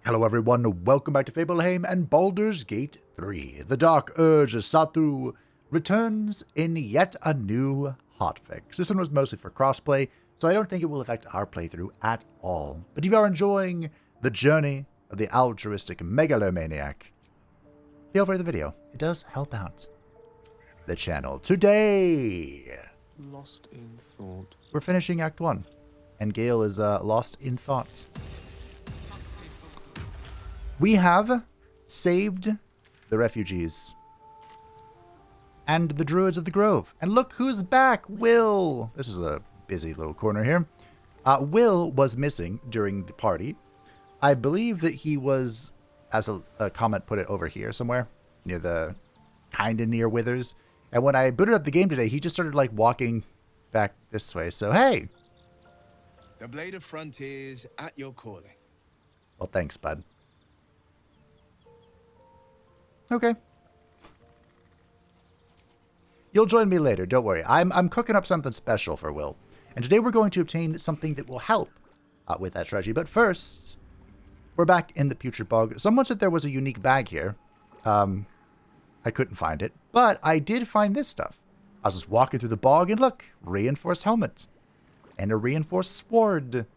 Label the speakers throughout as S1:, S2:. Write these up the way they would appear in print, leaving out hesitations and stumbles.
S1: Hello everyone, welcome back to Fableheim and Baldur's Gate 3. The Dark Urge Satu returns in yet a new hotfix. This one was mostly for crossplay, so I don't think it will affect our playthrough at all. But if you are enjoying the journey of the altruistic megalomaniac, feel free to the video. It does help out the channel. Today,
S2: Lost in thought.
S1: we're finishing Act 1, and Gale is lost in thought. We have saved the refugees and the druids of the grove. And look who's back, Wyll. This is a busy little corner here. Wyll was missing during the party. I believe that he was, as a comment put it, over here somewhere, kind of near Withers. And when I booted up the game today, he just started like walking back this way. So, hey.
S3: The blade of frontiers at your calling.
S1: Well, thanks, bud. Okay. You'll join me later, don't worry. I'm cooking up something special for Wyll. And today we're going to obtain something that will help with that strategy. But first, we're back in the Putrid Bog. Someone said there was a unique bag here. I couldn't find it. But I did find this stuff. I was just walking through the bog and look, reinforced helmet. And a reinforced sword.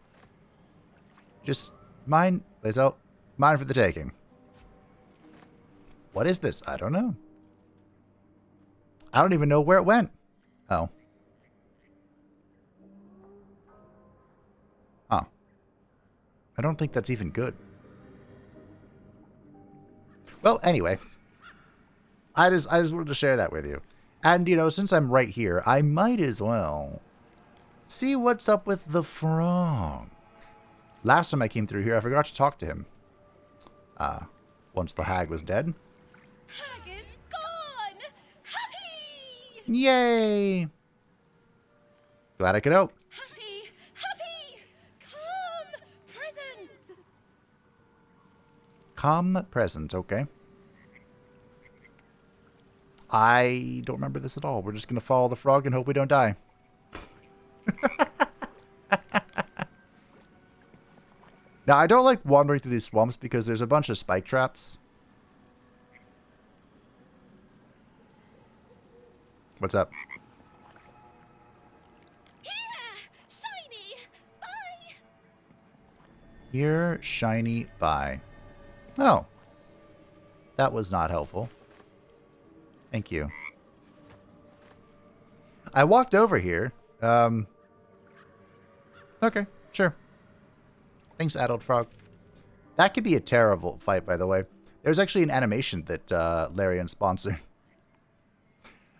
S1: Just mine, Lae'zel, mine for the taking. What is this? I don't know. I don't even know where it went. Oh. Huh. I don't think that's even good. Well, anyway. I just wanted to share that with you. And, since I'm right here, I might as well see what's up with the frog. Last time I came through here, I forgot to talk to him. Once the hag was dead.
S4: Hag is gone! Happy!
S1: Yay! Glad I could help.
S4: Happy! Happy! Come! Present!
S1: Come present, okay. I don't remember this at all. We're just going to follow the frog and hope we don't die. Now, I don't like wandering through these swamps because there's a bunch of spike traps. What's up?
S4: Here! Shiny! Bye!
S1: Here, shiny, bye. Oh. That was not helpful. Thank you. I walked over here. Okay, sure. Thanks, Adult Frog. That could be a terrible fight, by the way. There's actually an animation that Larian sponsored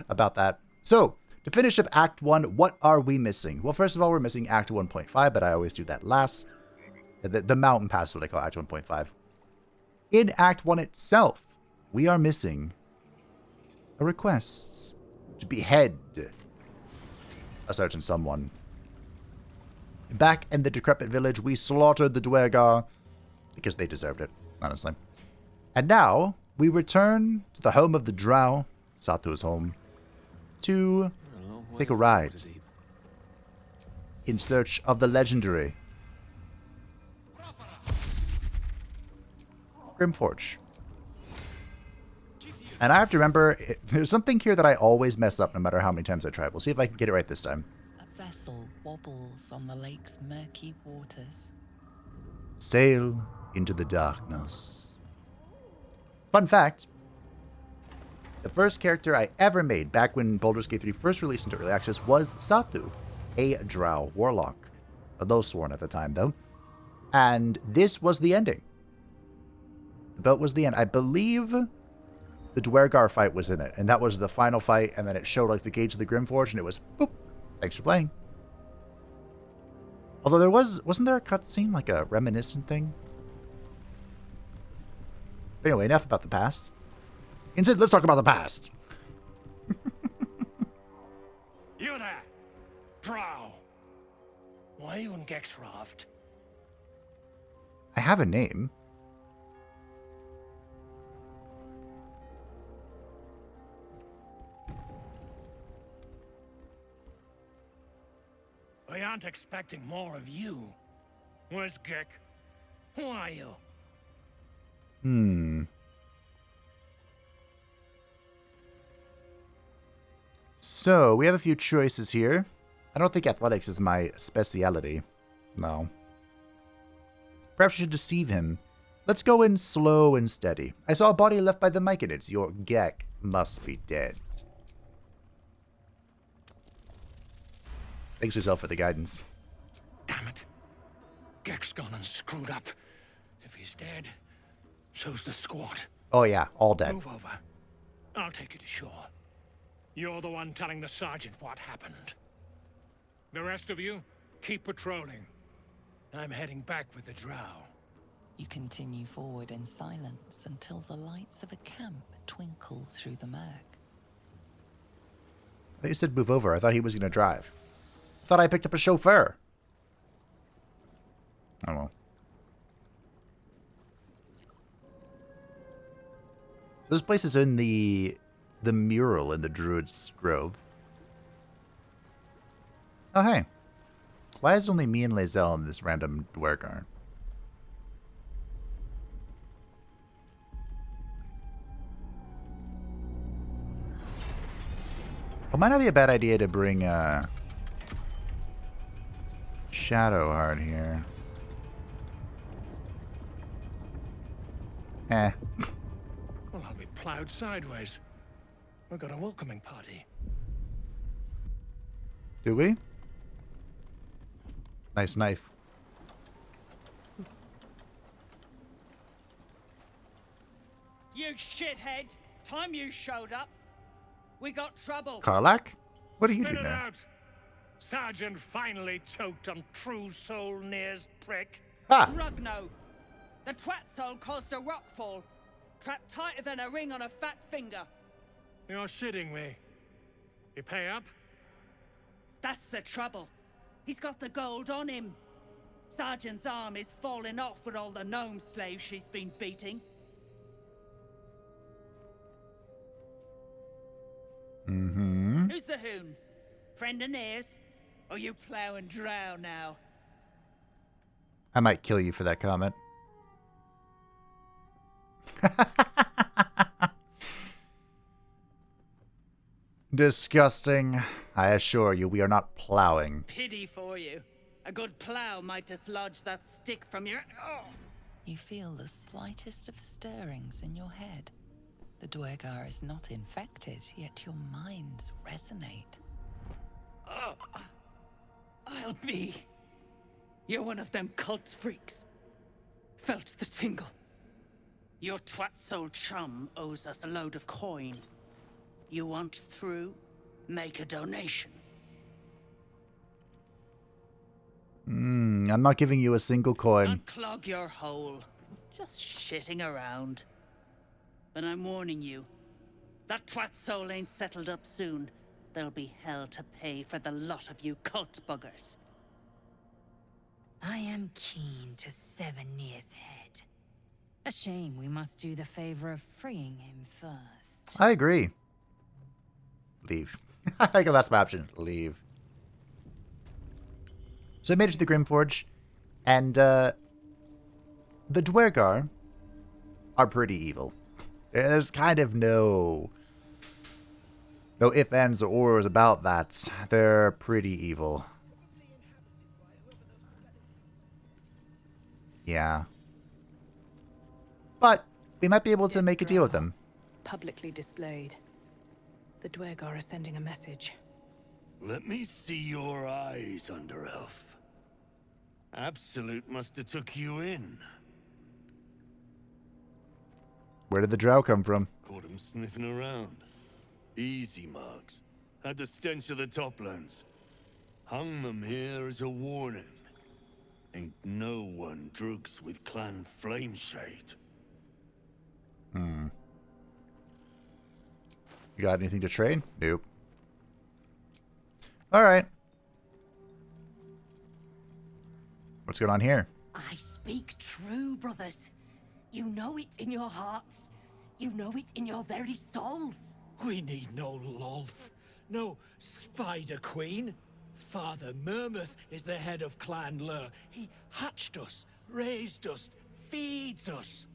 S1: about that. So, to finish up Act 1, what are we missing? Well, first of all, we're missing Act 1.5, but I always do that last. The mountain pass is what I call Act 1.5. In Act 1 itself, we are missing a request to behead a certain someone. Back in the decrepit village, we slaughtered the Dwergar because they deserved it, honestly. And now, we return to the home of the Drow, Satu's home, to take a ride in search of the legendary Grymforge. And I have to remember, there's something here that I always mess up no matter how many times I try. We'll see if I can get it right this time.
S5: A vessel wobbles on the lake's murky waters.
S1: Sail into the darkness. Fun fact. The first character I ever made back when Baldur's Gate 3 first released into Early Access was Satu, a Drow warlock. A low-sworn at the time, though. And this was the ending. The belt was the end. I believe the Dwergar fight was in it, and that was the final fight, and then it showed like the gauge of the Grymforge, and it was, boop, thanks for playing. Although there wasn't there a cutscene, like a reminiscent thing? But anyway, enough about the past. Instead, let's talk about the past.
S6: You there, Drow. Why are you in Gexraft?
S1: I have a name.
S6: I aren't expecting more of you. Where's Gek? Who are you?
S1: So, we have a few choices here. I don't think athletics is my speciality. No. Perhaps we should deceive him. Let's go in slow and steady. I saw a body left by the Myconids. Your Gek must be dead. Thanks yourself for the guidance.
S6: Damn it. Gek's gone and screwed up. If he's dead, so's the squad.
S1: Oh yeah, all dead.
S6: Move over. I'll take you to shore. You're the one telling the sergeant what happened. The rest of you, keep patrolling. I'm heading back with the drow.
S5: You continue forward in silence until the lights of a camp twinkle through the murk.
S1: I thought you said move over. I thought he was going to drive. I thought I picked up a chauffeur. Oh well. This place is in the mural in the Druid's Grove. Oh, hey. Why is it only me and Lae'zel in this random Dwergar? It might not be a bad idea to bring Shadowheart here. Eh.
S6: Well, I'll be plowed sideways. We've got a welcoming party.
S1: Do we? Nice knife.
S7: You shithead! Time you showed up, we got trouble.
S1: Karlak? What are you
S6: Spit
S1: doing
S6: it
S1: there?
S6: out! Sergeant finally choked on true soul Nere's prick.
S1: Ha!
S7: Rugno, the twat soul caused a rockfall, trapped tighter than a ring on a fat finger.
S6: You're shitting me. You pay up?
S7: That's the trouble. He's got the gold on him. Sergeant's arm is falling off with all the gnome slaves she's been beating.
S1: Mm-hmm.
S7: Who's the hoon? Friend of Nere's? Or you plow and drow now?
S1: I might kill you for that comment. Disgusting. I assure you, we are not plowing.
S7: Pity for you. A good plow might dislodge that stick from your... Oh.
S5: You feel the slightest of stirrings in your head. The Dwergar is not infected, yet your minds resonate.
S7: Oh. I'll be... You're one of them cult freaks. Felt the tingle. Your twat-soul chum owes us a load of coin. You want through? Make a donation.
S1: I'm not giving you a single coin.
S7: Unclog your hole. Just shitting around. But I'm warning you. That twat soul ain't settled up soon. There'll be hell to pay for the lot of you cult buggers.
S8: I am keen to sever Nere's head. A shame we must do the favor of freeing him first.
S1: I agree. Leave. I think that's my option. Leave. So I made it to the Grymforge, and the Dwergar are pretty evil. There's kind of no ifs, ands, or ors about that. They're pretty evil. Yeah. But we might be able to make a deal with them.
S9: Publicly displayed. The Dwergar are sending a message.
S10: Let me see your eyes, Underelf. Absolute must have took you in.
S1: Where did the drow come from?
S10: Caught him sniffing around. Easy marks. Had the stench of the Toplands. Hung them here as a warning. Ain't no one drugs with Clan Flameshade.
S1: You got anything to trade? Nope. Alright. What's going on here?
S11: I speak true, brothers. You know it in your hearts. You know it in your very souls.
S12: We need no Lolth, no Spider Queen. Father Murmuth is the head of Clan Lur. He hatched us, raised us, feeds us.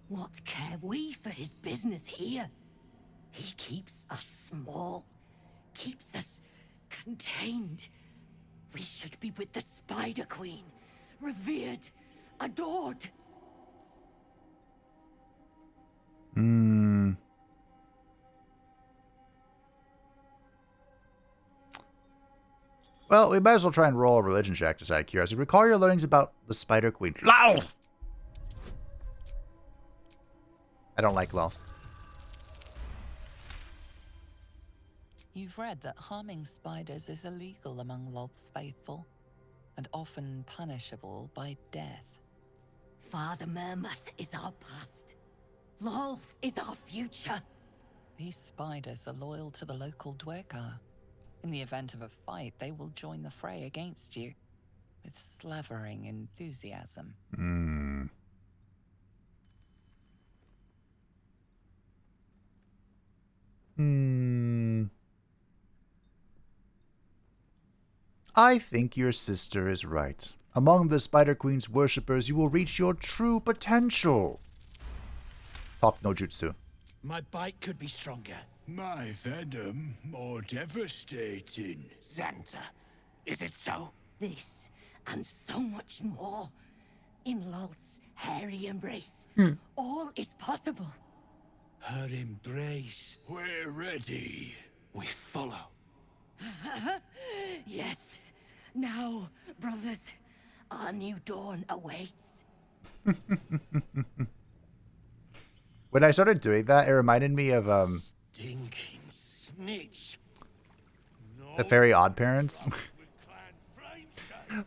S11: What care we for his business here? He keeps us small, keeps us contained. We should be with the Spider Queen, revered, adored.
S1: Well, we might as well try and roll a religion check just out of curiosity. Recall your learnings about the Spider Queen. Lolth! I don't like Lolth.
S5: You've read that harming spiders is illegal among Lolth's faithful, and often punishable by death.
S11: Father Mermuth is our past. Lolth is our future.
S5: These spiders are loyal to the local Dwergar. In the event of a fight, they will join the fray against you, with slavering enthusiasm.
S1: I think your sister is right. Among the Spider Queen's worshippers, you will reach your true potential. Talk no jutsu.
S12: My bite could be stronger.
S3: My venom more devastating.
S7: Xanta, is it so?
S11: This and so much more. In Lolth's hairy embrace, all is possible.
S12: Her embrace.
S3: We're ready.
S7: We follow.
S11: Yes. Now, brothers, our new dawn awaits.
S1: When I started doing that, it reminded me of
S10: Stinking snitch.
S1: the Fairy Odd Parents.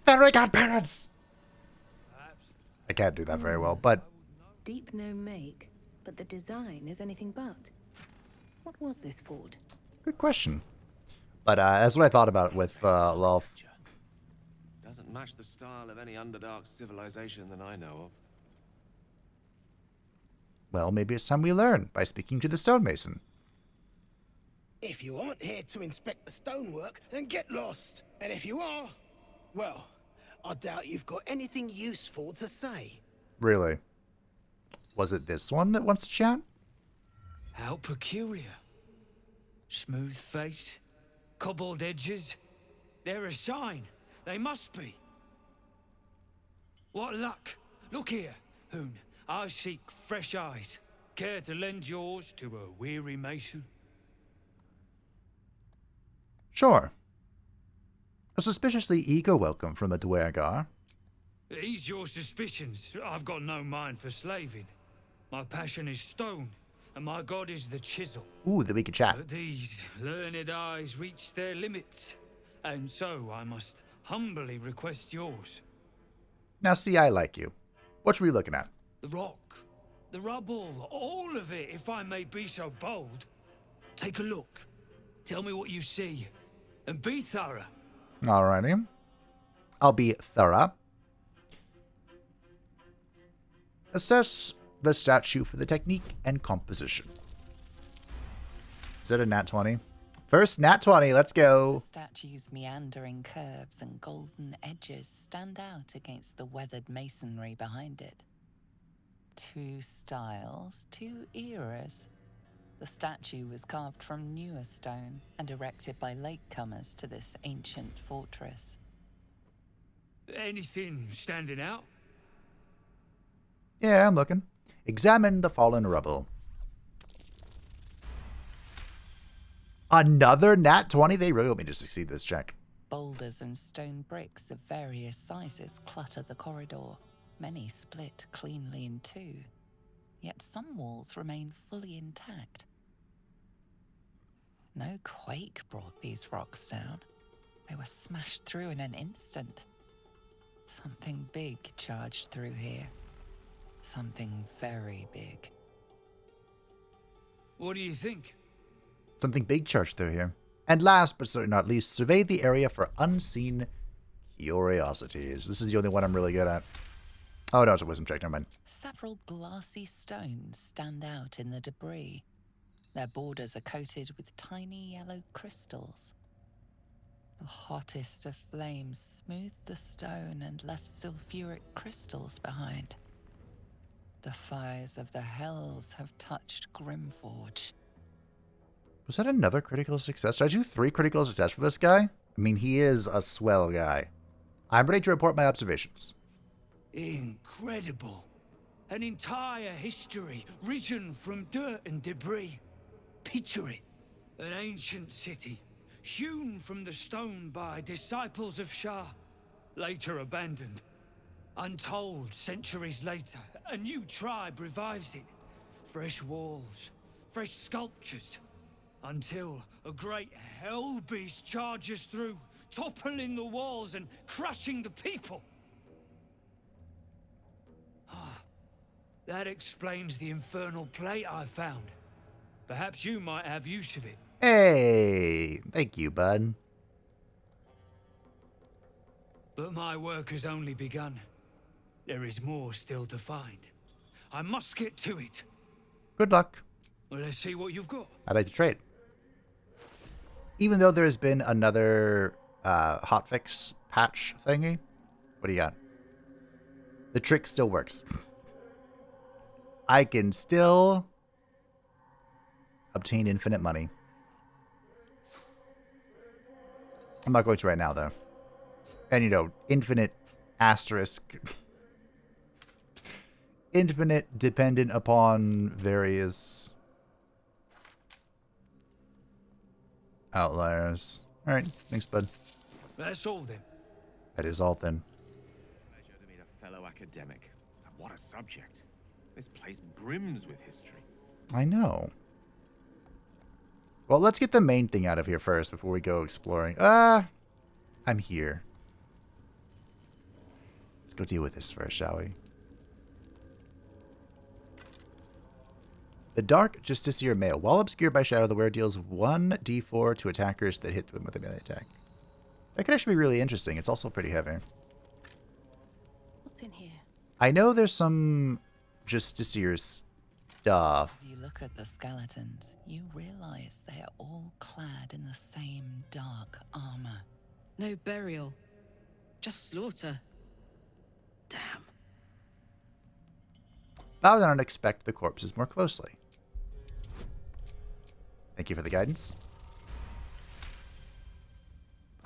S1: Fairy Odd Parents! I can't do that very well, but
S9: Deep no make, but the design is anything but. What was this fort?
S1: good question. But that's what I thought about with Lolth.
S2: Doesn't match the style of any Underdark civilization that I know of.
S1: Well, maybe it's time we learn by speaking to the stonemason.
S13: If you aren't here to inspect the stonework, then get lost. And if you are, well, I doubt you've got anything useful to say.
S1: Really? Was it this one that wants to chat?
S14: How peculiar. Smooth face, cobbled edges. They're a sign. They must be. What luck. Look here, Hoon. I seek fresh eyes. Care to lend yours to a weary mason?
S1: Sure. A suspiciously eager welcome from the Dwergar.
S14: Ease your suspicions. I've got no mind for slaving. My passion is stone, and my god is the chisel.
S1: Ooh, that we could chat.
S14: But these learned eyes reach their limits, and so I must humbly request yours.
S1: Now see, I like you. What should we be looking at?
S14: The rock, the rubble, all of it, if I may be so bold. Take a look. Tell me what you see, and be thorough.
S1: Alrighty. I'll be thorough. Assess the statue for the technique and composition. Is that a nat 20? First nat 20, let's go.
S5: The statue's meandering curves and golden edges stand out against the weathered masonry behind it. Two styles, two eras. The statue was carved from newer stone and erected by latecomers to this ancient fortress.
S14: Anything standing out?
S1: Yeah, I'm looking. Examine the fallen rubble. Another nat 20? They really want me to succeed this check.
S5: Boulders and stone bricks of various sizes clutter the corridor. Many split cleanly in two. Yet some walls remain fully intact. No quake brought these rocks down. They were smashed through in an instant. Something big charged through here. Something very big.
S14: What do you think?
S1: Something big charged through here. And last but certainly not least, survey the area for unseen curiosities. This is the only one I'm really good at. Oh no, it's a wisdom check, never mind.
S5: Several glassy stones stand out in the debris. Their borders are coated with tiny yellow crystals. The hottest of flames smoothed the stone and left sulfuric crystals behind. The fires of the hells have touched Grymforge.
S1: Was that another critical success? Did I do 3 critical success for this guy? I mean, he is a swell guy. I'm ready to report my observations.
S14: Incredible. An entire history risen from dirt and debris. Picture it. An ancient city, hewn from the stone by disciples of Shah, later abandoned. Untold centuries later, a new tribe revives it. Fresh walls, fresh sculptures. Until a great hell beast charges through, toppling the walls and crushing the people. That explains the infernal plate I found. Perhaps you might have use of it.
S1: Hey, thank you, bud.
S14: But my work has only begun. There is more still to find. I must get to it.
S1: Good luck.
S14: Well, let's see what you've got.
S1: I'd like to trade. Even though there's been another hotfix patch thingy, what do you got? The trick still works. I can still obtain infinite money. I'm not going to right now, though. And, you know, infinite asterisk. Infinite dependent upon various outliers. Alright, thanks, bud.
S14: That's all then.
S1: That is all then.
S2: Pleasure to meet a fellow academic. And what a subject. This place brims with history.
S1: I know. Well, let's get the main thing out of here first before we go exploring. I'm here. Let's go deal with this first, shall we? The Dark Justiciar Mail. While obscured by shadow, the wearer deals 1d4 to attackers that hit them with a melee attack. That could actually be really interesting. It's also pretty heavy.
S9: What's in here?
S1: I know there's some Justiciar stuff.
S5: As you look at the skeletons, you realize they are all clad in the same dark armor.
S15: No burial. Just slaughter. Damn.
S1: Bow down and inspect the corpses more closely. Thank you for the guidance.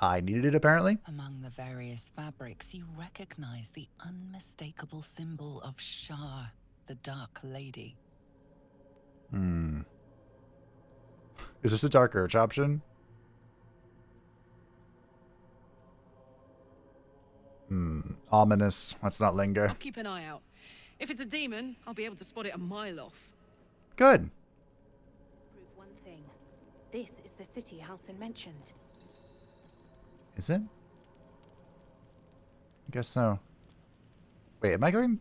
S1: I needed it, apparently.
S5: Among the various fabrics, you recognize the unmistakable symbol of Shah, the Dark Lady.
S1: Is this a Dark Urge option? Ominous. Let's not linger.
S15: I'll keep an eye out. If it's a demon, I'll be able to spot it a mile off.
S1: Good.
S9: Prove one thing. This is the city Halsin mentioned.
S1: Is it? I guess so. Wait, am I going...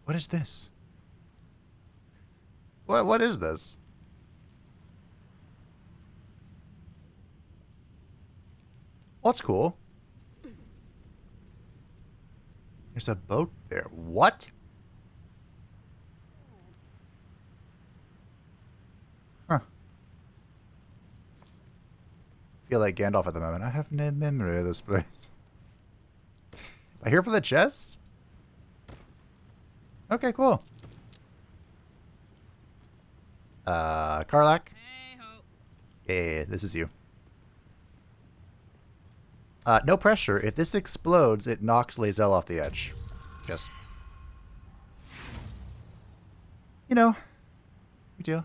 S1: What is this? What is this? What's cool? There's a boat there. What? Huh. Feel like Gandalf at the moment. I have no memory of this place. Am I here for the chest? Okay, cool. Karlach? Yeah, this is you. No pressure. If this explodes, it knocks Lae'zel off the edge. Just... You know. We do.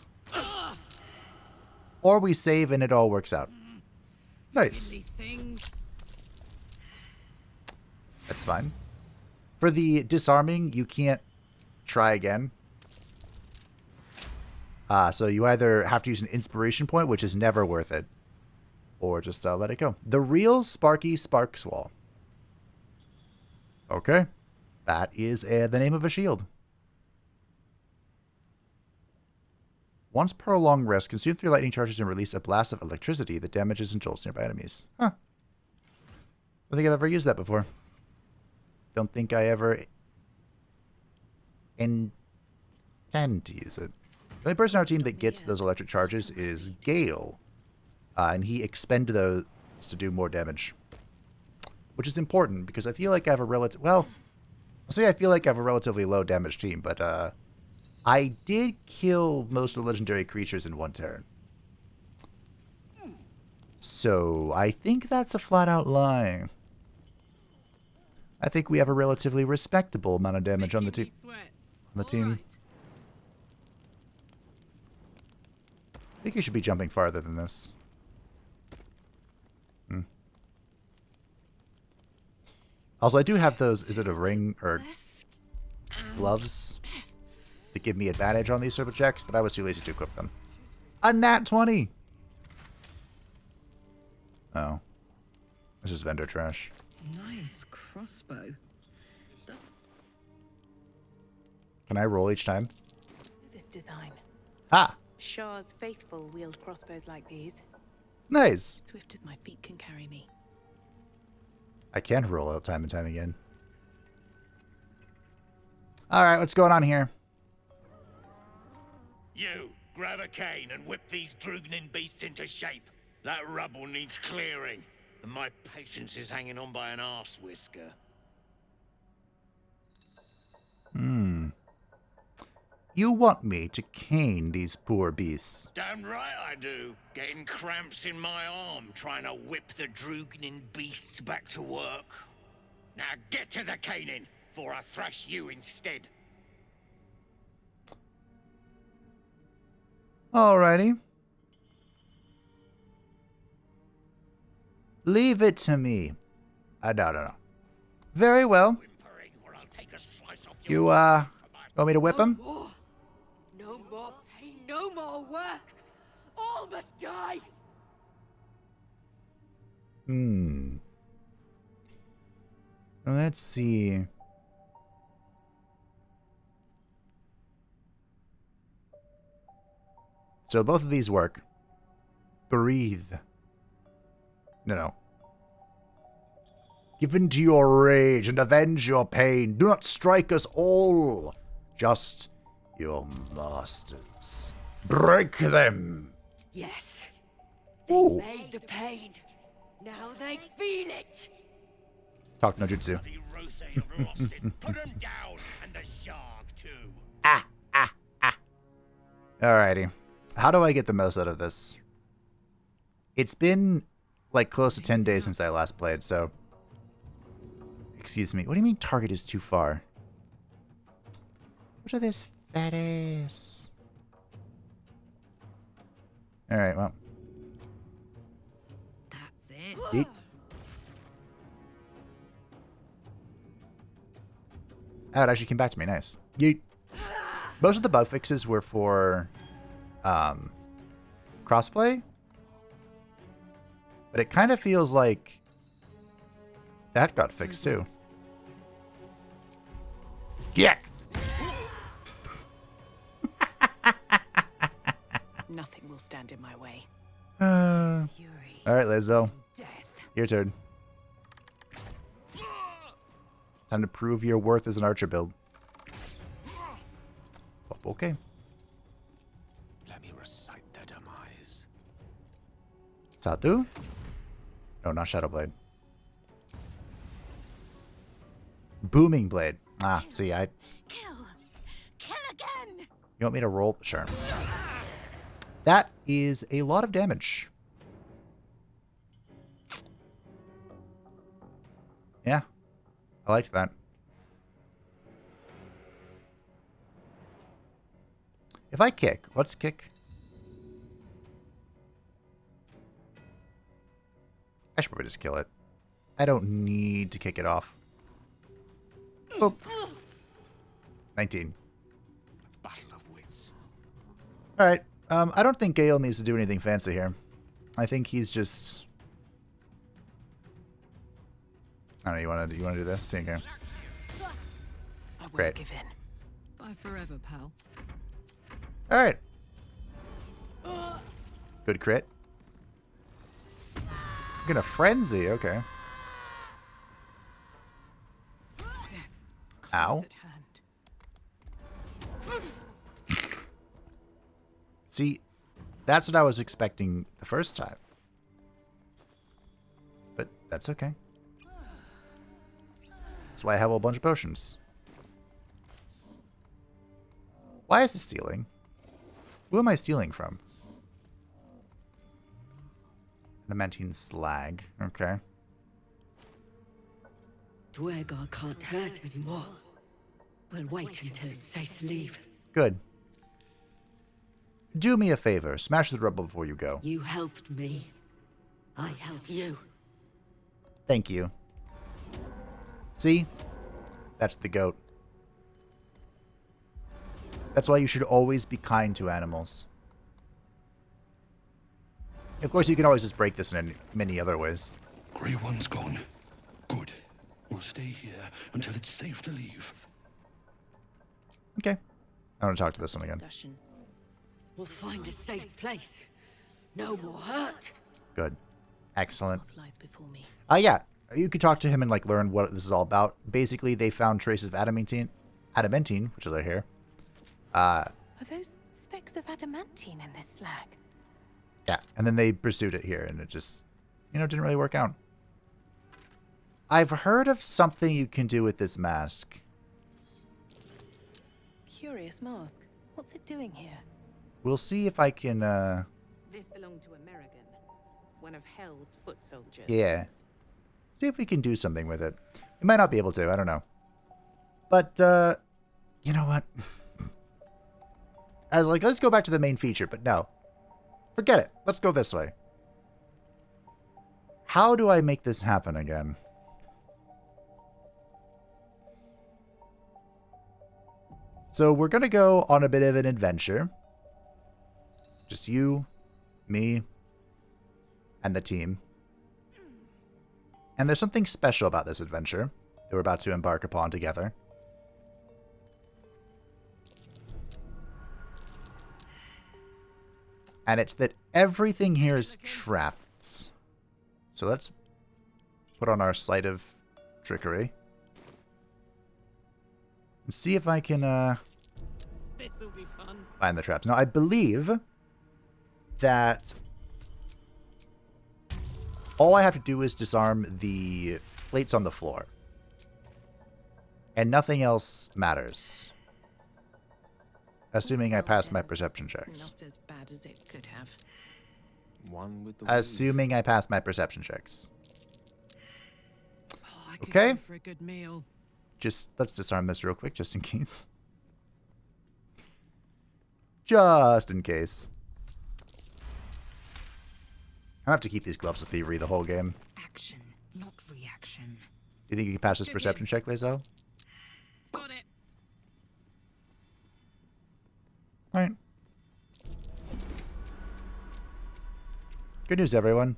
S1: Or we save and it all works out. Nice. That's fine. For the disarming, you can't try again. So you either have to use an inspiration point, which is never worth it, or just let it go. The real Sparky Sparkswall. Okay. That is the name of a shield. Once per long rest, consume 3 lightning charges and release a blast of electricity that damages and jolts nearby enemies. Huh. I don't think I've ever used that before. Don't think I ever intend to use it. The only person on our team that gets those electric charges is Gale. And he expended those to do more damage. Which is important, because I feel like I have a relative... Well, See, I feel like I have a relatively low damage team, but I did kill most of the legendary creatures in one turn. So I think that's a flat out lie. I think we have a relatively respectable amount of damage on the team. I think you should be jumping farther than this. Also, I do have those, is it a ring or gloves that give me advantage on these turbo checks, but I was too lazy to equip them. A nat 20! Oh. This is vendor trash.
S15: Nice crossbow.
S1: Can I roll each time?
S9: This design.
S1: Ah!
S9: Shah's faithful wield crossbows like these.
S1: Nice!
S9: Swift as my feet can carry me.
S1: I can roll out time and time again. Alright, what's going on here?
S10: You, grab a cane and whip these Drugnin beasts into shape. That rubble needs clearing, and my patience is hanging on by an arse whisker.
S1: You want me to cane these poor beasts?
S10: Damn right I do. Getting cramps in my arm trying to whip the Drugnin beasts back to work. Now get to the caning, for I thrash you instead.
S1: Alrighty. Leave it to me. No. Very well. You, want me to whip him?
S11: No more pain, no more work. All must die.
S1: Let's see. So both of these work. Breathe. No. Give in to your rage and avenge your pain. Do not strike us all. Just your masters. Break them.
S11: Yes. They made the pain. Now they feel it.
S1: Talk no jutsu.
S10: Put him down, and the shark too.
S1: Alrighty. How do I get the most out of this? It's been like close to 10 days since I last played, so... Excuse me. What do you mean target is too far? Look at this fat ass. Alright, well.
S15: That's it.
S1: Eat. Oh, it actually came back to me. Nice. Most of the bug fixes were for crossplay. But it kind of feels like that got fixed too. Yeah.
S9: Nothing will stand in my way.
S1: All right, Lae'zel. Your turn. Time to prove your worth as an archer build. Oh, okay.
S2: Let me recite their demise.
S1: Satu? No, not Shadowblade. Booming Blade. Ah, see, I...
S4: Kill again.
S1: You want me to roll? Sure. That is a lot of damage. Yeah. I liked that. If I kick, let's kick. I should probably just kill it. I don't need to kick it off. Boop. 19.
S2: Battle of wits.
S1: Alright. I don't think Gale needs to do anything fancy here. I think he's just... I don't know, you wanna do this? See, okay.
S9: I won't
S1: Great.
S9: give in.
S15: Bye forever, pal.
S1: Alright. Good crit. I'm gonna frenzy, okay.
S9: Death's
S1: Ow.
S9: at hand.
S1: See, that's what I was expecting the first time. But that's okay. That's why I have a whole bunch of potions. Why is it stealing? Who am I stealing from? Adamantine slag. Okay.
S11: Dwegar can't hurt anymore. We'll wait until it's safe to leave.
S1: Good. Do me a favor. Smash the rubble before you go.
S11: You helped me. I helped you.
S1: Thank you. See? That's the goat. That's why you should always be kind to animals. Of course, you can always just break this in many other ways.
S16: Grey One's gone. Good. We'll stay here until it's safe to leave.
S1: Okay. I want to talk to this one again.
S11: We'll find a safe place. No more hurt.
S1: Good. Excellent.
S9: Lies before me.
S1: Yeah. You could talk to him and like learn what this is all about. Basically, they found traces of adamantine, which is right here.
S9: Are those specks of adamantine in this slag?
S1: Yeah, and then they pursued it here, and it just, didn't really work out. I've heard of something you can do with this mask.
S9: Curious mask. What's it doing here?
S1: We'll see if I can,
S15: This belonged to American, one of Hell's foot soldiers.
S1: yeah. See if we can do something with it. We might not be able to, I don't know. But, you know what? I was like, let's go back to the main feature, but no. Forget it. Let's go this way. How do I make this happen again? So we're going to go on a bit of an adventure. Just you, me, and the team. And there's something special about this adventure that we're about to embark upon together. And it's that everything here is traps. So let's put on our sleight of trickery. And see if I can
S15: This'll be fun.
S1: find the traps. Now, I believe that all I have to do is disarm the plates on the floor. And nothing else matters. Assuming I pass my perception checks.
S15: Not as bad as it could have.
S2: One with the
S1: Assuming I pass my perception checks.
S15: Oh, I could
S1: Okay.
S15: go for a good meal.
S1: Just, let's disarm this real quick, just in case. Just in case. I have to keep these gloves of thievery the whole game.
S8: Action, not reaction.
S1: You think you can pass this perception check, Lae'zel?
S15: Got it.
S1: Alright. Good news, everyone.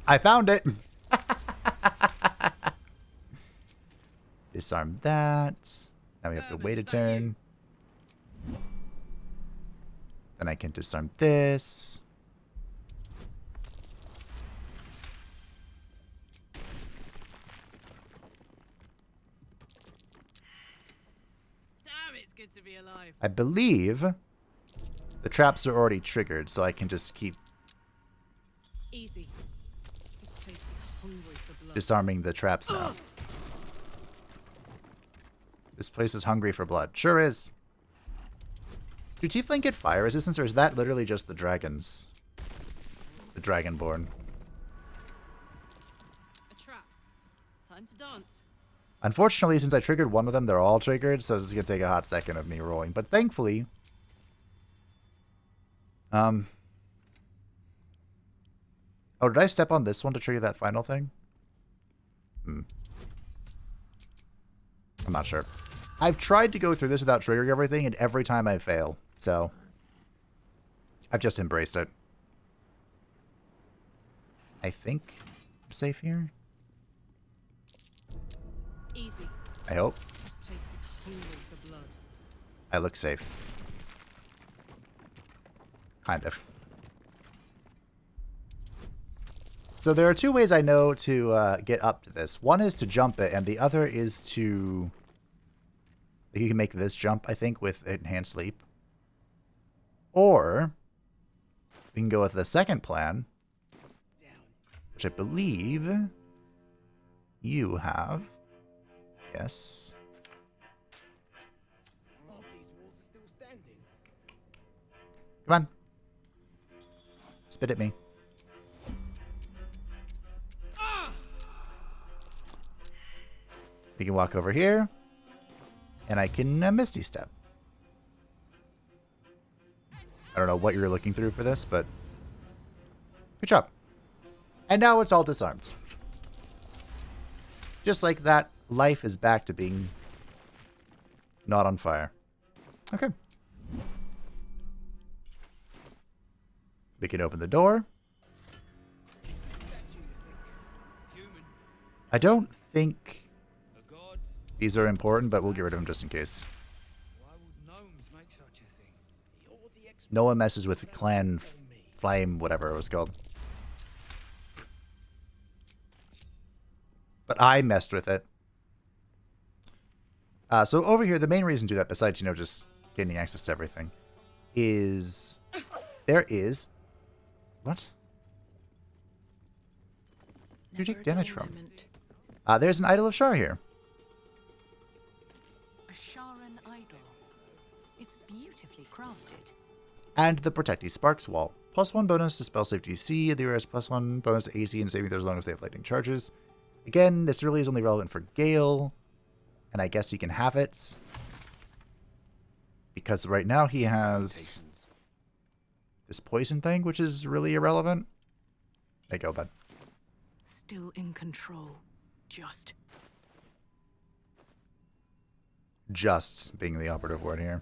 S1: I found it! Disarm that. Now we have to wait a turn. Then I can disarm this.
S15: Damn, it's good to be alive.
S1: I believe the traps are already triggered, so I can just keep
S15: Easy. This place is hungry for blood.
S1: disarming the traps now. This place is hungry for blood. Sure is. Do Tiefling get fire resistance, or is that literally just the dragons? The Dragonborn.
S15: A trap. Time to dance.
S1: Unfortunately, since I triggered one of them, they're all triggered, so this is going to take a hot second of me rolling. But thankfully... Oh, did I step on this one to trigger that final thing? I'm not sure. I've tried to go through this without triggering everything, and every time I fail. So, I've just embraced it. I think I'm safe here.
S15: Easy.
S1: I hope.
S15: This place is hungry for blood.
S1: I look safe. Kind of. So there are two ways I know to get up to this. One is to jump it, and the other is to... You can make this jump, I think, with Enhanced Leap. Or, we can go with the second plan, which I believe you have. Yes. Come on. Spit at me. We can walk over here. And I can Misty Step. I don't know what you were looking through for this, but good job. And now it's all disarmed. Just like that, life is back to being not on fire. Okay. We can open the door. I don't think these are important, but we'll get rid of them just in case. No one messes with Clan Flame, whatever it was called. But I messed with it. So over here, the main reason to do that, besides, just gaining access to everything, is there is... What? Where did you take damage from? There's an Idol of Shar here.
S9: A Sharan idol. It's beautifully crafted.
S1: And the Protecty Sparks Wall. +1 bonus to spell save DC. The has +1 bonus to AC and saving throws as long as they have lightning charges. Again, this really is only relevant for Gale. And I guess you can have it. Because right now he has this poison thing, which is really irrelevant. There you go, bud.
S9: Still in control. Just
S1: being the operative word here.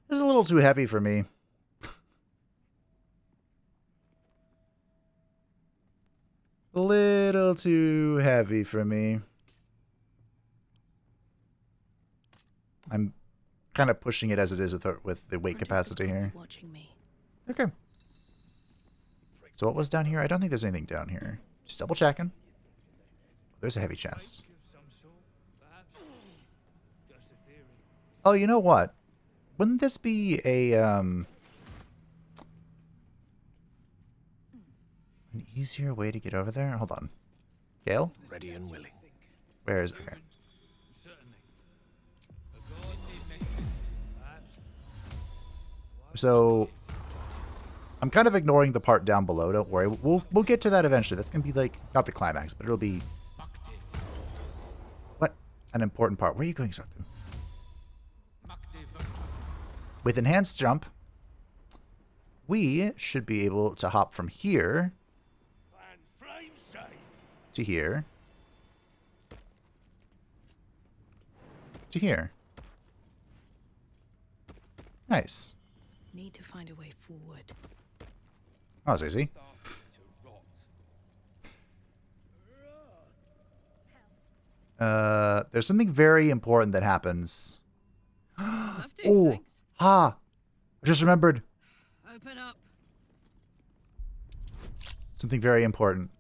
S1: This is a little too heavy for me. A little too heavy for me. I'm kind of pushing it as it is with the weight capacity here.
S9: watching me.
S1: Okay. So what was down here? I don't think there's anything down here. Just double checking. There's a heavy chest. Oh, you know what? Wouldn't this be a an easier way to get over there? Hold on. Gale?
S2: Ready and willing.
S1: Where is... Okay. So I'm kind of ignoring the part down below. Don't worry. We'll get to that eventually. That's going to be like, not the climax, but it'll be... What? An important part. Where are you going, Sarthu? With enhanced jump, we should be able to hop from here to here to here. Nice.
S9: Need to find a way forward.
S1: Oh, that's easy. There's something very important that happens. Oh, thanks. I just remembered.
S15: Open up.
S1: Something very important.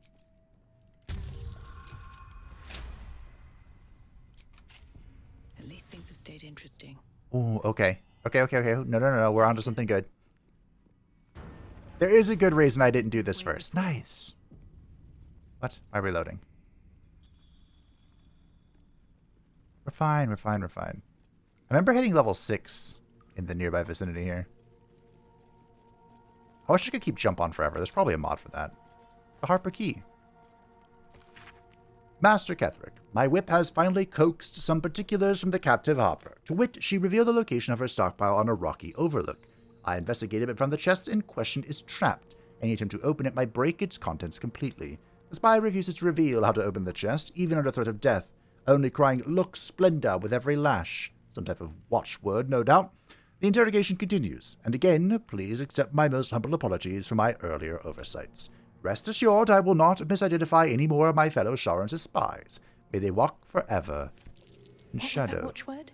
S9: At least things have stayed interesting.
S1: Oh, okay. Okay. No. We're on to something good. There is a good reason I didn't do this first. Nice. What? Am I reloading? We're fine. I remember hitting level 6 in the nearby vicinity here. I wish I could keep jump on forever. There's probably a mod for that. The Harper Key. Master Ketherick, my whip has finally coaxed some particulars from the captive Harper. To wit, she revealed the location of her stockpile on a rocky overlook. I investigated but found the chest in question is trapped. Any attempt to open it might break its contents completely. The spy refuses to reveal how to open the chest, even under threat of death, only crying, "Look, Splendor," with every lash. Some type of watchword, no doubt. The interrogation continues, and again, please accept my most humble apologies for my earlier oversights. Rest assured, I will not misidentify any more of my fellow Sharans as spies. May they walk forever in shadow.
S9: What was that watchword?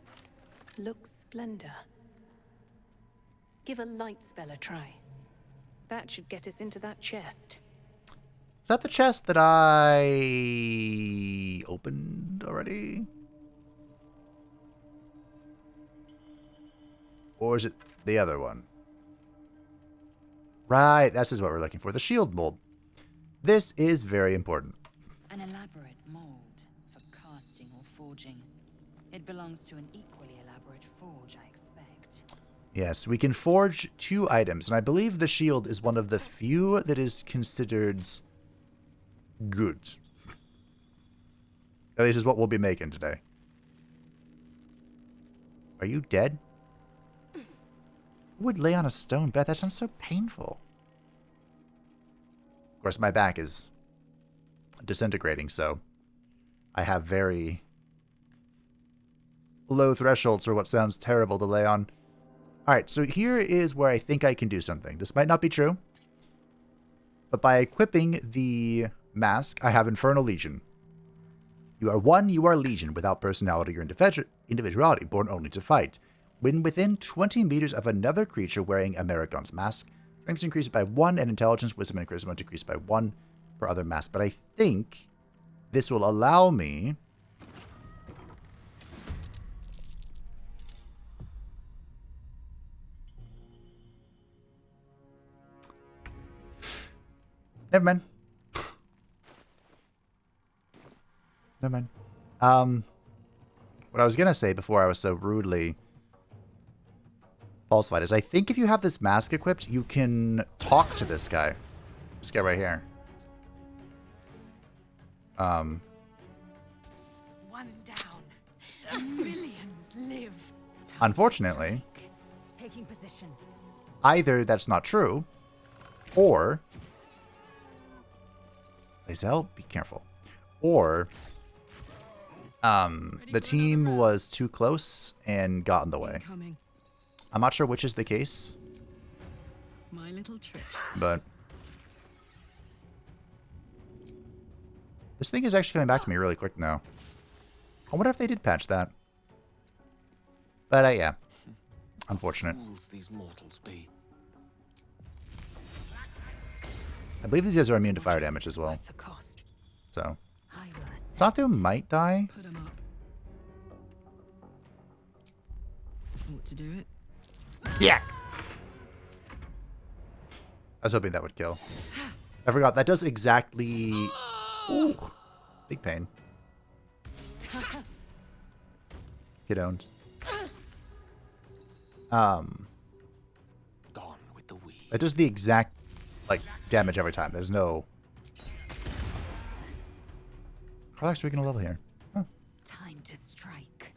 S9: Look, Splendor. Give a light spell a try. That should get us into that chest.
S1: Is that the chest that I opened already? Or is it the other one? Right, this is what we're looking for. The shield mold. This is very important.
S8: An elaborate mold for casting or forging. It belongs to an equally elaborate forge, I expect.
S1: Yes, we can forge 2 items, and I believe the shield is one of the few that is considered good. At least is what we'll be making today. Are you dead? Who would lay on a stone bed? That sounds so painful. Of course, my back is disintegrating, so I have very low thresholds for what sounds terrible to lay on. Alright, so here is where I think I can do something. This might not be true, but by equipping the mask, I have Infernal Legion. You are one, you are Legion, without personality or individuality, born only to fight. When within 20 meters of another creature wearing Amerigon's mask, strength is increased by 1, and intelligence, wisdom, and charisma decreased by 1 per other mask. But I think this will allow me... Never mind. Never mind. What I was going to say before I was so rudely falsified is I think if you have this mask equipped, you can talk to this guy. This guy right here.
S4: One down. Millions live.
S1: Unfortunately,
S8: Taking position.
S1: either that's not true, or... Lae'zel, be careful. Or... the team was too close and got in the way. I'm not sure which is the case.
S15: My little trick.
S1: But this thing is actually coming back to me really quick now. I wonder if they did patch that. But yeah, unfortunate.
S10: These mortals be.
S1: I believe these guys are immune to fire damage as well. So Sato might die.
S15: Put 'em up. Ought to do it.
S1: Yeah. I was hoping that would kill. I forgot that does exactly. Ooh, big pain. Get owned.
S10: Gone with the weed.
S1: That does the exact like damage every time. There's no. Carlax, we can level here. Huh.
S11: Time to strike.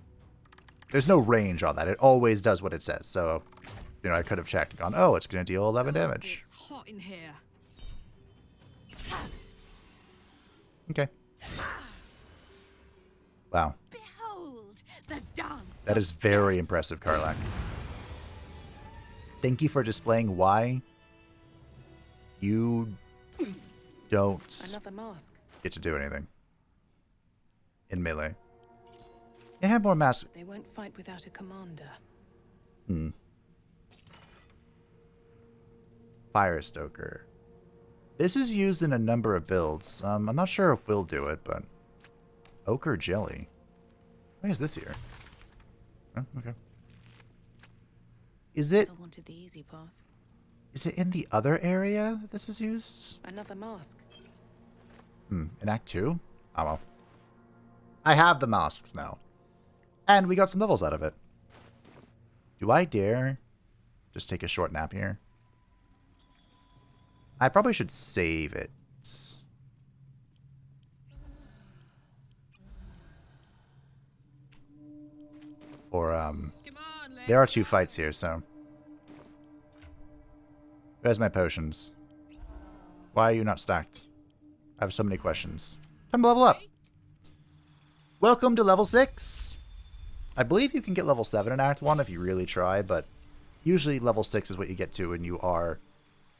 S1: There's no range on that. It always does what it says. So, you know, I could have checked and gone, oh, it's going to deal 11 damage.
S15: It's hot in here.
S1: Okay. Wow.
S4: Behold the dance.
S1: That is very impressive, Karlak. Thank you for displaying why you don't
S9: Another mask.
S1: get to do anything in melee. You have more masks.
S9: They won't fight without a commander.
S1: Fire Stoker. This is used in a number of builds. I'm not sure if we'll do it, but Ochre Jelly. Why is this here? Oh, okay. Is it?
S9: Never wanted the easy path.
S1: Is it in the other area that this is used?
S9: Another mask.
S1: In Act 2? Oh well. I have the masks now. And we got some levels out of it. Do I dare just take a short nap here? I probably should save it. Or, there are 2 fights here, so. Where's my potions? Why are you not stacked? I have so many questions. Time to level up. Welcome to level 6. I believe you can get level 7 in Act 1 if you really try, but usually level 6 is what you get to when you are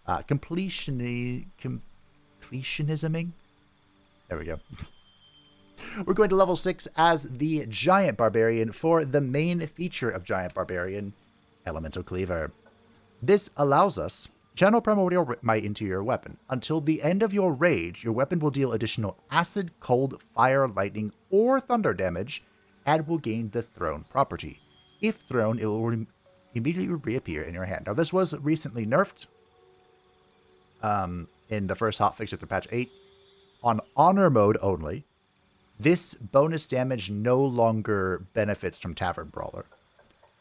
S1: completionisming. There we go. We're going to level 6 as the Giant Barbarian for the main feature of Giant Barbarian, Elemental Cleaver. This allows us channel Primordial Might into your weapon. Until the end of your rage, your weapon will deal additional acid, cold, fire, lightning, or thunder damage, and will gain the Thrown property. If thrown, it will immediately reappear in your hand. Now, this was recently nerfed in the first hotfix after patch 8. On Honor mode only, this bonus damage no longer benefits from Tavern Brawler,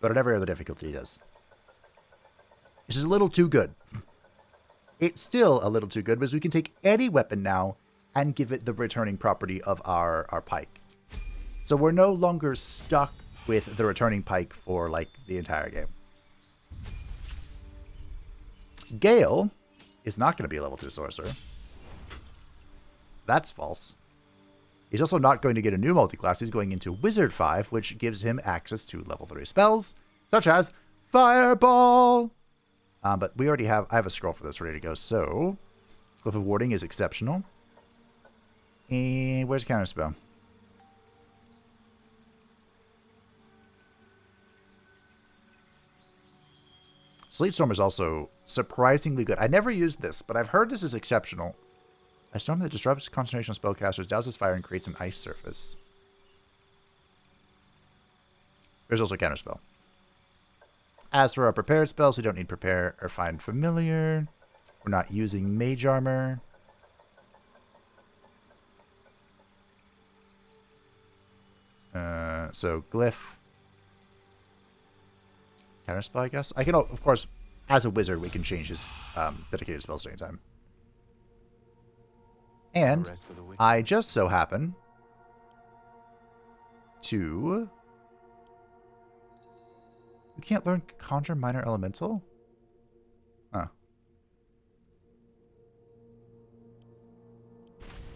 S1: but on every other difficulty it does. This is a little too good. It's still a little too good because we can take any weapon now and give it the returning property of our pike. So we're no longer stuck with the returning pike for like the entire game. Gale is not going to be a level 2 sorcerer. That's false. He's also not going to get a new multi-class. He's going into Wizard 5, which gives him access to level 3 spells, such as Fireball. But we already have... I have a scroll for this ready to go. So, Cliff of Warding is exceptional. And where's Counterspell? Sleet Storm is also surprisingly good. I never used this, but I've heard this is exceptional. A storm that disrupts concentration of spellcasters, douses fire, and creates an ice surface. There's also Counterspell. As for our prepared spells, we don't need Prepare or Find Familiar. We're not using Mage Armor. So, Glyph. Counterspell, I guess. I can, of course, as a wizard, we can change his dedicated spells at any time. And I just so happen to... We can't learn Conjure Minor Elemental? Huh.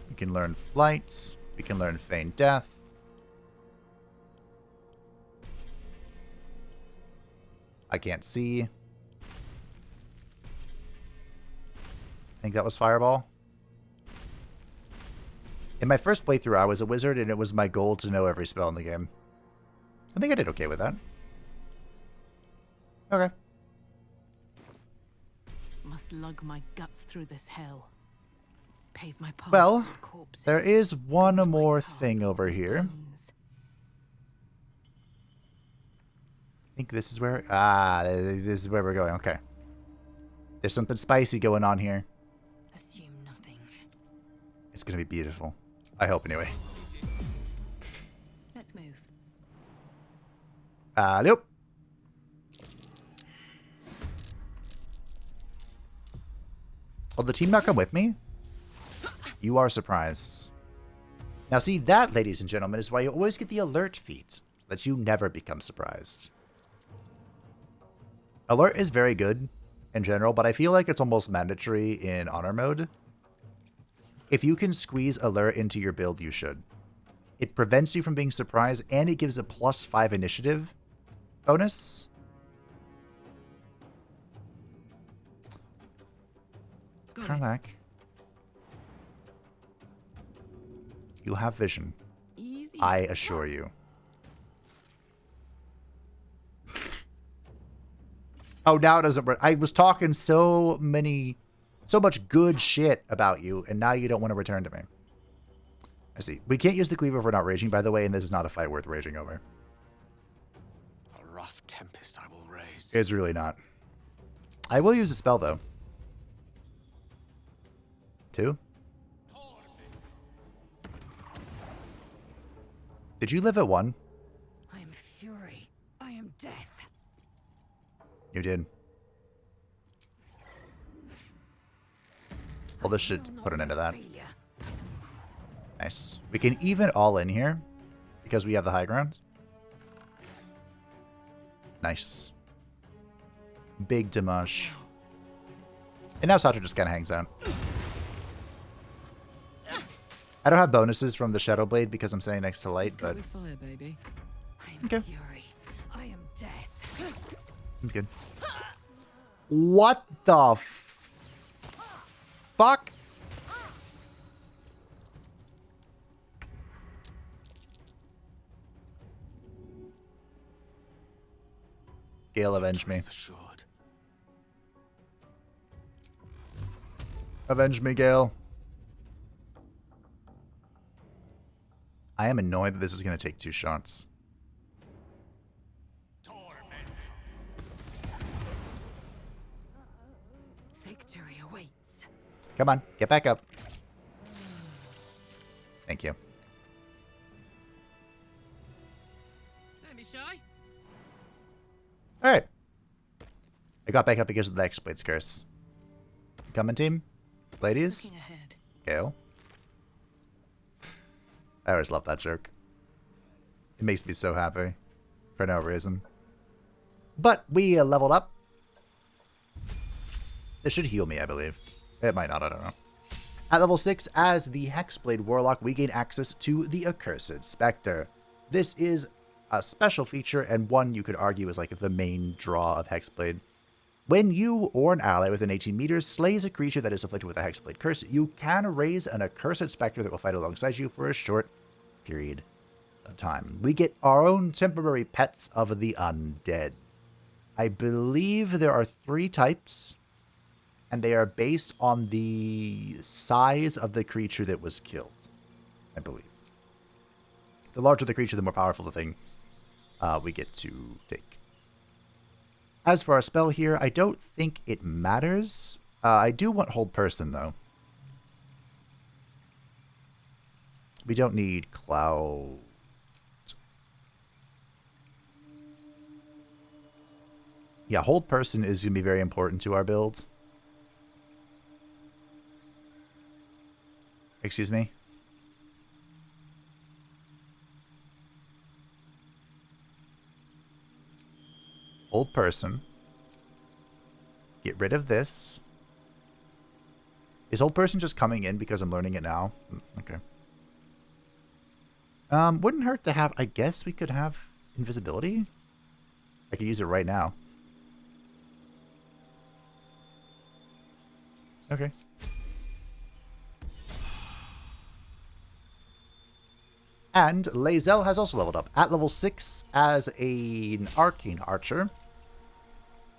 S1: We can learn Flight. We can learn Feign Death. I can't see. I think that was Fireball. In my first playthrough, I was a wizard, and it was my goal to know every spell in the game. I think I did okay with that. Okay.
S9: Must lug my guts through this hell. Pave my path
S1: Well,
S9: with corpses.
S1: there is one more thing over here. I think this is where... this is where we're going. Okay. There's something spicy going on here.
S8: Assume nothing.
S1: It's going to be beautiful. I hope, anyway.
S9: Let's move.
S1: Nope. Will the team not come with me? You are surprised. Now see, that, ladies and gentlemen, is why you always get the alert feat, so that you never become surprised. Alert is very good in general, but I feel like it's almost mandatory in honor mode. If you can squeeze alert into your build, you should. It prevents you from being surprised, and it gives a +5 initiative bonus. Karlach, you have vision.
S9: Easy.
S1: I assure you. Oh, now it doesn't work. I was talking so much good shit about you, and now you don't want to return to me. I see. We can't use the cleaver if we're not raging, by the way, and this is not a fight worth raging over.
S2: A rough tempest I will raise.
S1: It's really not. I will use a spell, though. 2? Did you live at 1?
S11: I am fury. I am death.
S1: You did. Well, this should put an end to that. Nice. We can even all in here because we have the high ground. Nice. Big damage. And now Satra just kind of hangs out. I don't have bonuses from the Shadow Blade because I'm standing next to light, but...
S15: Fire, baby.
S1: Okay.
S11: Fury. I am death.
S1: Seems good. What the fuck? Gale, avenge me. Avenge me, Gale. I am annoyed that this is going to take 2 shots.
S11: Victory awaits.
S1: Come on, get back up. Thank you.
S15: Don't be shy.
S1: All right. I got back up because of the Hexblade's curse. Coming, team? Ladies?
S9: Looking ahead.
S1: Gale? I always love that joke. It makes me so happy. For no reason. But we leveled up. This should heal me, I believe. It might not, I don't know. At level 6, as the Hexblade Warlock, we gain access to the Accursed Spectre. This is a special feature, and one you could argue is like the main draw of Hexblade. When you or an ally within 18 meters slays a creature that is afflicted with a Hexblade curse, you can raise an Accursed Spectre that will fight alongside you for a short period of time. We get our own temporary pets of the undead. I believe there are 3 types, and they are based on the size of the creature that was killed, I believe. The larger the creature, the more powerful the thing we get to take. As for our spell here, I don't think it matters. I do want Hold Person, though. We don't need Cloud. Yeah, Hold Person is going to be very important to our build. Excuse me? Hold Person. Get rid of this. Is Hold Person just coming in because I'm learning it now? Okay. Wouldn't hurt to have... I guess we could have invisibility? I could use it right now. Okay. And Lae'zel has also leveled up. At level 6 as an Arcane Archer,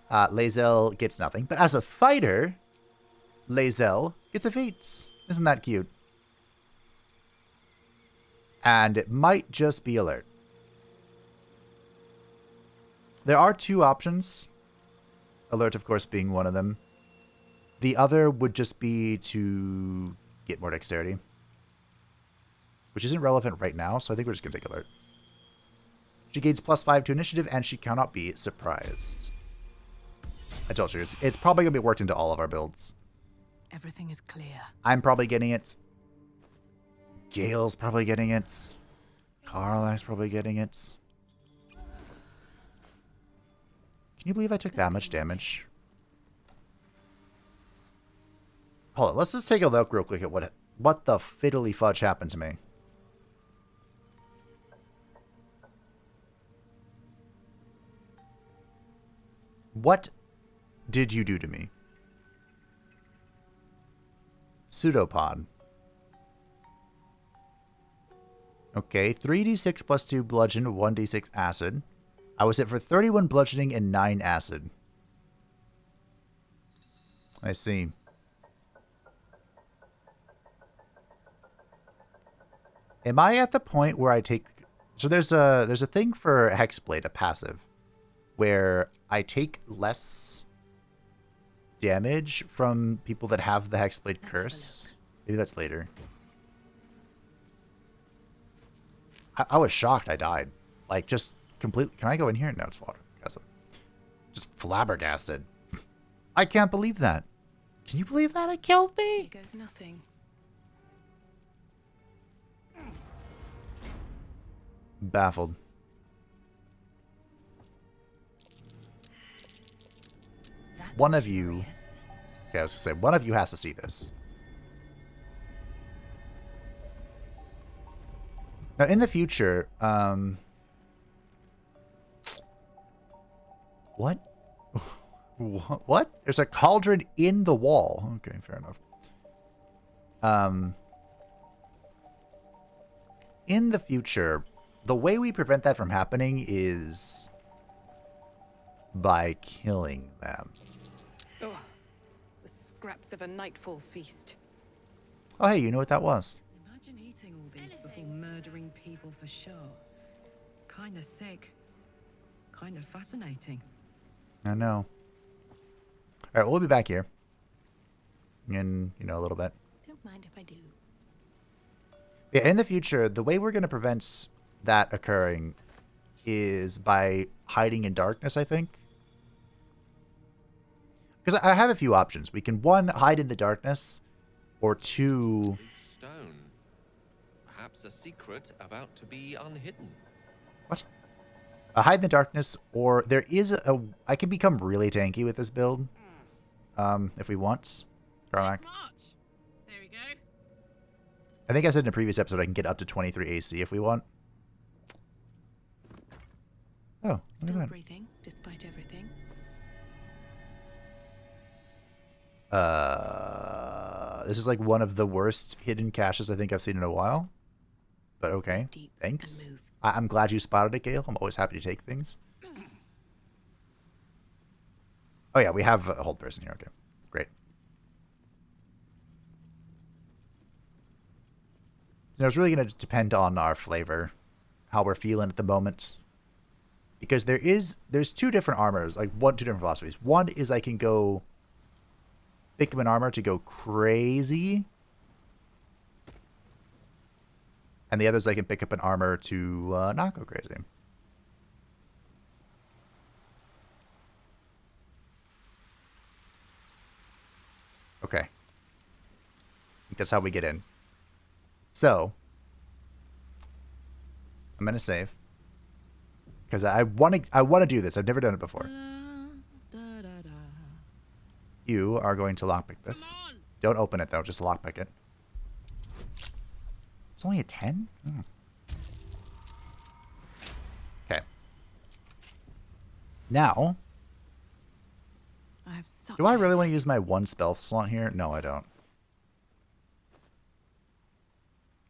S1: Lae'zel gets nothing. But as a fighter, Lae'zel gets a feat. Isn't that cute? And it might just be alert. There are 2 options. Alert, of course, being one of them. The other would just be to get more dexterity. Which isn't relevant right now, so I think we're just going to take alert. She gains +5 to initiative, and she cannot be surprised. I told you, it's probably going to be worked into all of our builds.
S9: Everything is clear.
S1: I'm probably getting it. Gale's probably getting it. Karlach's probably getting it. Can you believe I took that much damage? Hold on, let's just take a look real quick at what the fiddly fudge happened to me. What did you do to me? Pseudopod. Okay, 3d6 plus 2 bludgeon, 1d6 acid. I was hit for 31 bludgeoning and 9 acid. I see. Am I at the point where I take... So there's a thing for Hexblade, a passive, where I take less damage from people that have the Hexblade curse. Maybe that's later. I was shocked I died. Like, just completely... Can I go in here? No, it's water. Guess I'm just flabbergasted. I can't believe that. Can you believe that? It killed me?
S9: Here goes nothing.
S1: Baffled. One of you... Okay, I was going to say, one of you has to see this. Now, in the future, what? What? There's a cauldron in the wall. Okay, fair enough. In the future, the way we prevent that from happening is by killing them.
S9: Oh, the scraps of a nightfall feast.
S1: Oh, hey, you know what that was?
S15: Imagine eating all these before murdering people for show. Kinda sick. Kinda fascinating.
S1: I know. All right, we'll be back here in, a little bit.
S9: Don't mind if I do.
S1: Yeah, in the future, the way we're going to prevent that occurring is by hiding in darkness, I think. Because I have a few options. We can, one, hide in the darkness, or two...
S17: Stone. Perhaps a secret about to be unhidden.
S1: What? Hide in the darkness, or there is a... I can become really tanky with this build. If we want. Carmack.
S18: There we go.
S1: I think I said in a previous episode I can get up to 23 AC if we want. Oh, look at
S9: Still
S1: that.
S9: breathing, despite everything.
S1: This is like one of the worst hidden caches I think I've seen in a while. But okay, thanks. I'm glad you spotted it, Gale. I'm always happy to take things. Oh yeah, we have a hold person here. Okay, great. You know, it's really going to depend on our flavor, how we're feeling at the moment. Because there's two different armors, like two different philosophies. One is I can go pick up an armor to go crazy. And the other is I can pick up an armor to not go crazy. Okay. I think that's how we get in. So, I'm going to save. Because I want to do this. I've never done it before. You are going to lockpick this. Don't open it, though. Just lockpick it. It's only a 10? Okay. Now, do I really want to use my one spell slot here? No, I don't.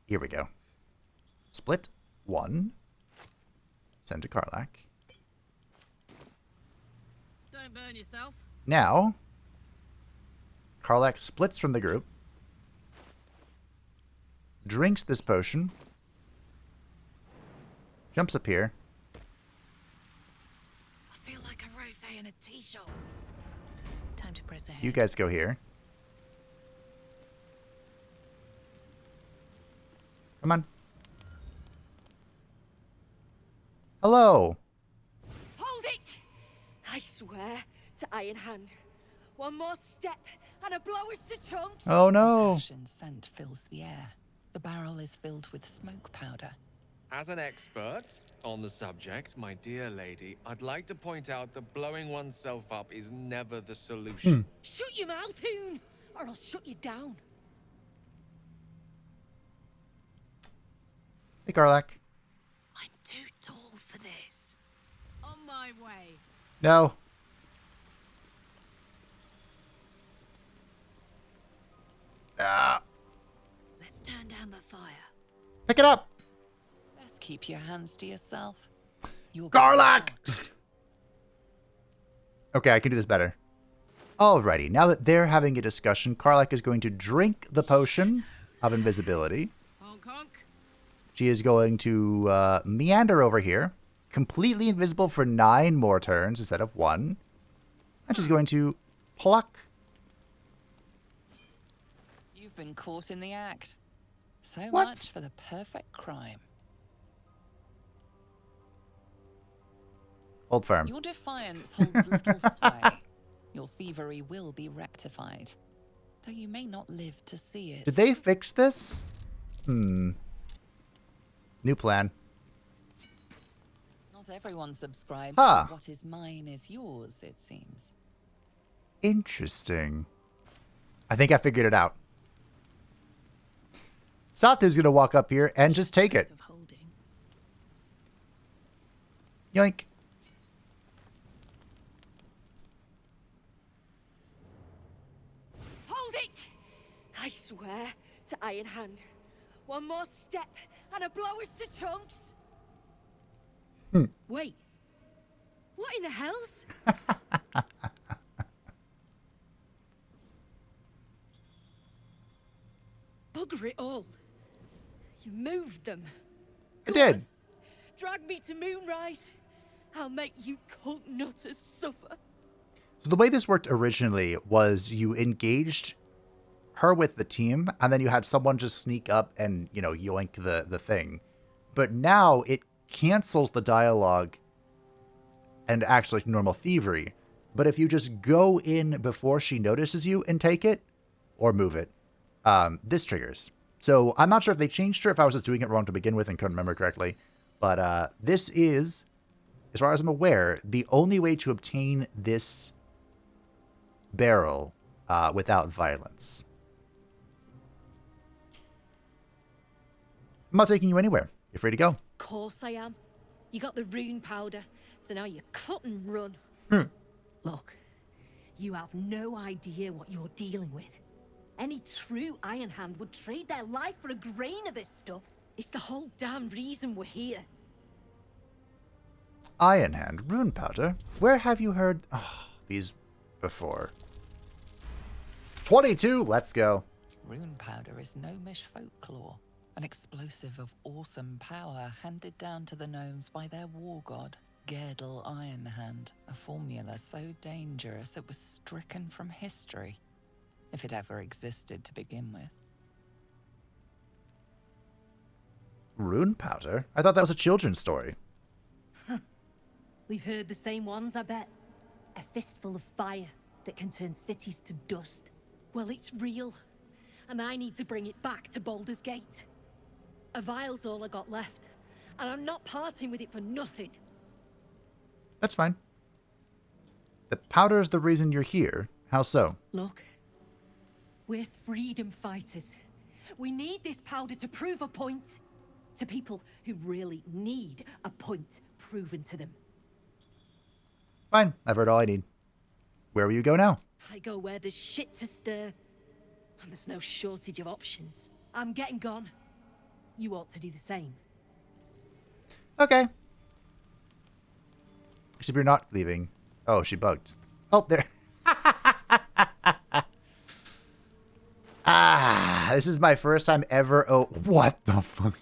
S1: Here we go. Split 1. Send to Karlach.
S18: Don't burn yourself.
S1: Now, Karlach splits from the group, drinks this potion, jumps up here.
S8: I feel like a rothe in a tea shop.
S9: Time to press ahead.
S1: You guys go here. Come on. Hello.
S11: Hold it! I swear to Iron Hand. One more step and a blow us to chunks.
S1: Oh no.
S5: Ashen scent fills the air. The barrel is filled with smoke powder.
S17: As an expert on the subject, my dear lady, I'd like to point out that blowing oneself up is never the solution.
S11: Shut your mouth, Hoon, or I'll shut you down.
S1: Hey, Karlach.
S8: I'm too tall for this.
S18: On my way.
S1: No. Ah.
S8: Let's turn down the fire.
S1: Pick it up.
S5: Best keep your hands to yourself.
S1: Karlach! Okay, I can do this better. Alrighty, now that they're having a discussion, Karlach is going to drink the potion of invisibility.
S18: Honk honk.
S1: She is going to meander over here, completely invisible for 9 more turns instead of 1. And she's going to pluck.
S5: You've been caught in the act. So
S1: What?
S5: much for the perfect crime.
S1: Hold firm.
S5: Your defiance holds little sway. Your thievery will be rectified, though you may not live to see it.
S1: Did they fix this? New plan.
S5: Not everyone subscribes
S1: Huh.
S5: to what is mine is yours, it seems.
S1: Interesting. I think I figured it out. Satu's gonna walk up here and just take it. Yoink.
S11: Hold it! I swear to Iron Hand. One more step and a blow us to chunks. Wait. What in the hell's? Bugger it all. You moved them.
S1: I did.
S11: Drag me to Moonrise. I'll make you cult nutters suffer.
S1: So the way this worked originally was you engaged her with the team, and then you had someone just sneak up and, you know, yoink the thing. But now it cancels the dialogue and acts like normal thievery. But if you just go in before she notices you and take it, or move it, this triggers. So I'm not sure if they changed her, if I was just doing it wrong to begin with and couldn't remember correctly. But this is, as far as I'm aware, the only way to obtain this barrel without violence. I'm not taking you anywhere. You're free to go.
S11: Of course I am. You got the rune powder, so now you cut and run. Look, you have no idea what you're dealing with. Any true Iron Hand would trade their life for a grain of this stuff. It's the whole damn reason we're here.
S1: Iron Hand, rune powder. Where have you heard these before? 22, let's go.
S5: Rune powder is gnomish folklore, an explosive of awesome power handed down to the gnomes by their war god, Gerdel Ironhand, a formula so dangerous it was stricken from history, if it ever existed to begin with.
S1: Rune powder? I thought that was a children's story.
S11: We've heard the same ones, I bet. A fistful of fire that can turn cities to dust. Well, it's real, and I need to bring it back to Baldur's Gate. A vial's all I got left, and I'm not parting with it for nothing.
S1: That's fine. The powder is the reason you're here. How so?
S11: Look, we're freedom fighters. We need this powder to prove a point to people who really need a point proven to them.
S1: Fine, I've heard all I need. Where will you go now?
S11: I go where there's shit to stir, and there's no shortage of options. I'm getting gone. You ought to do the same.
S1: Okay. Except you're not leaving. Oh, she bugged. Oh, there. This is my first time ever. Oh, what the fuck?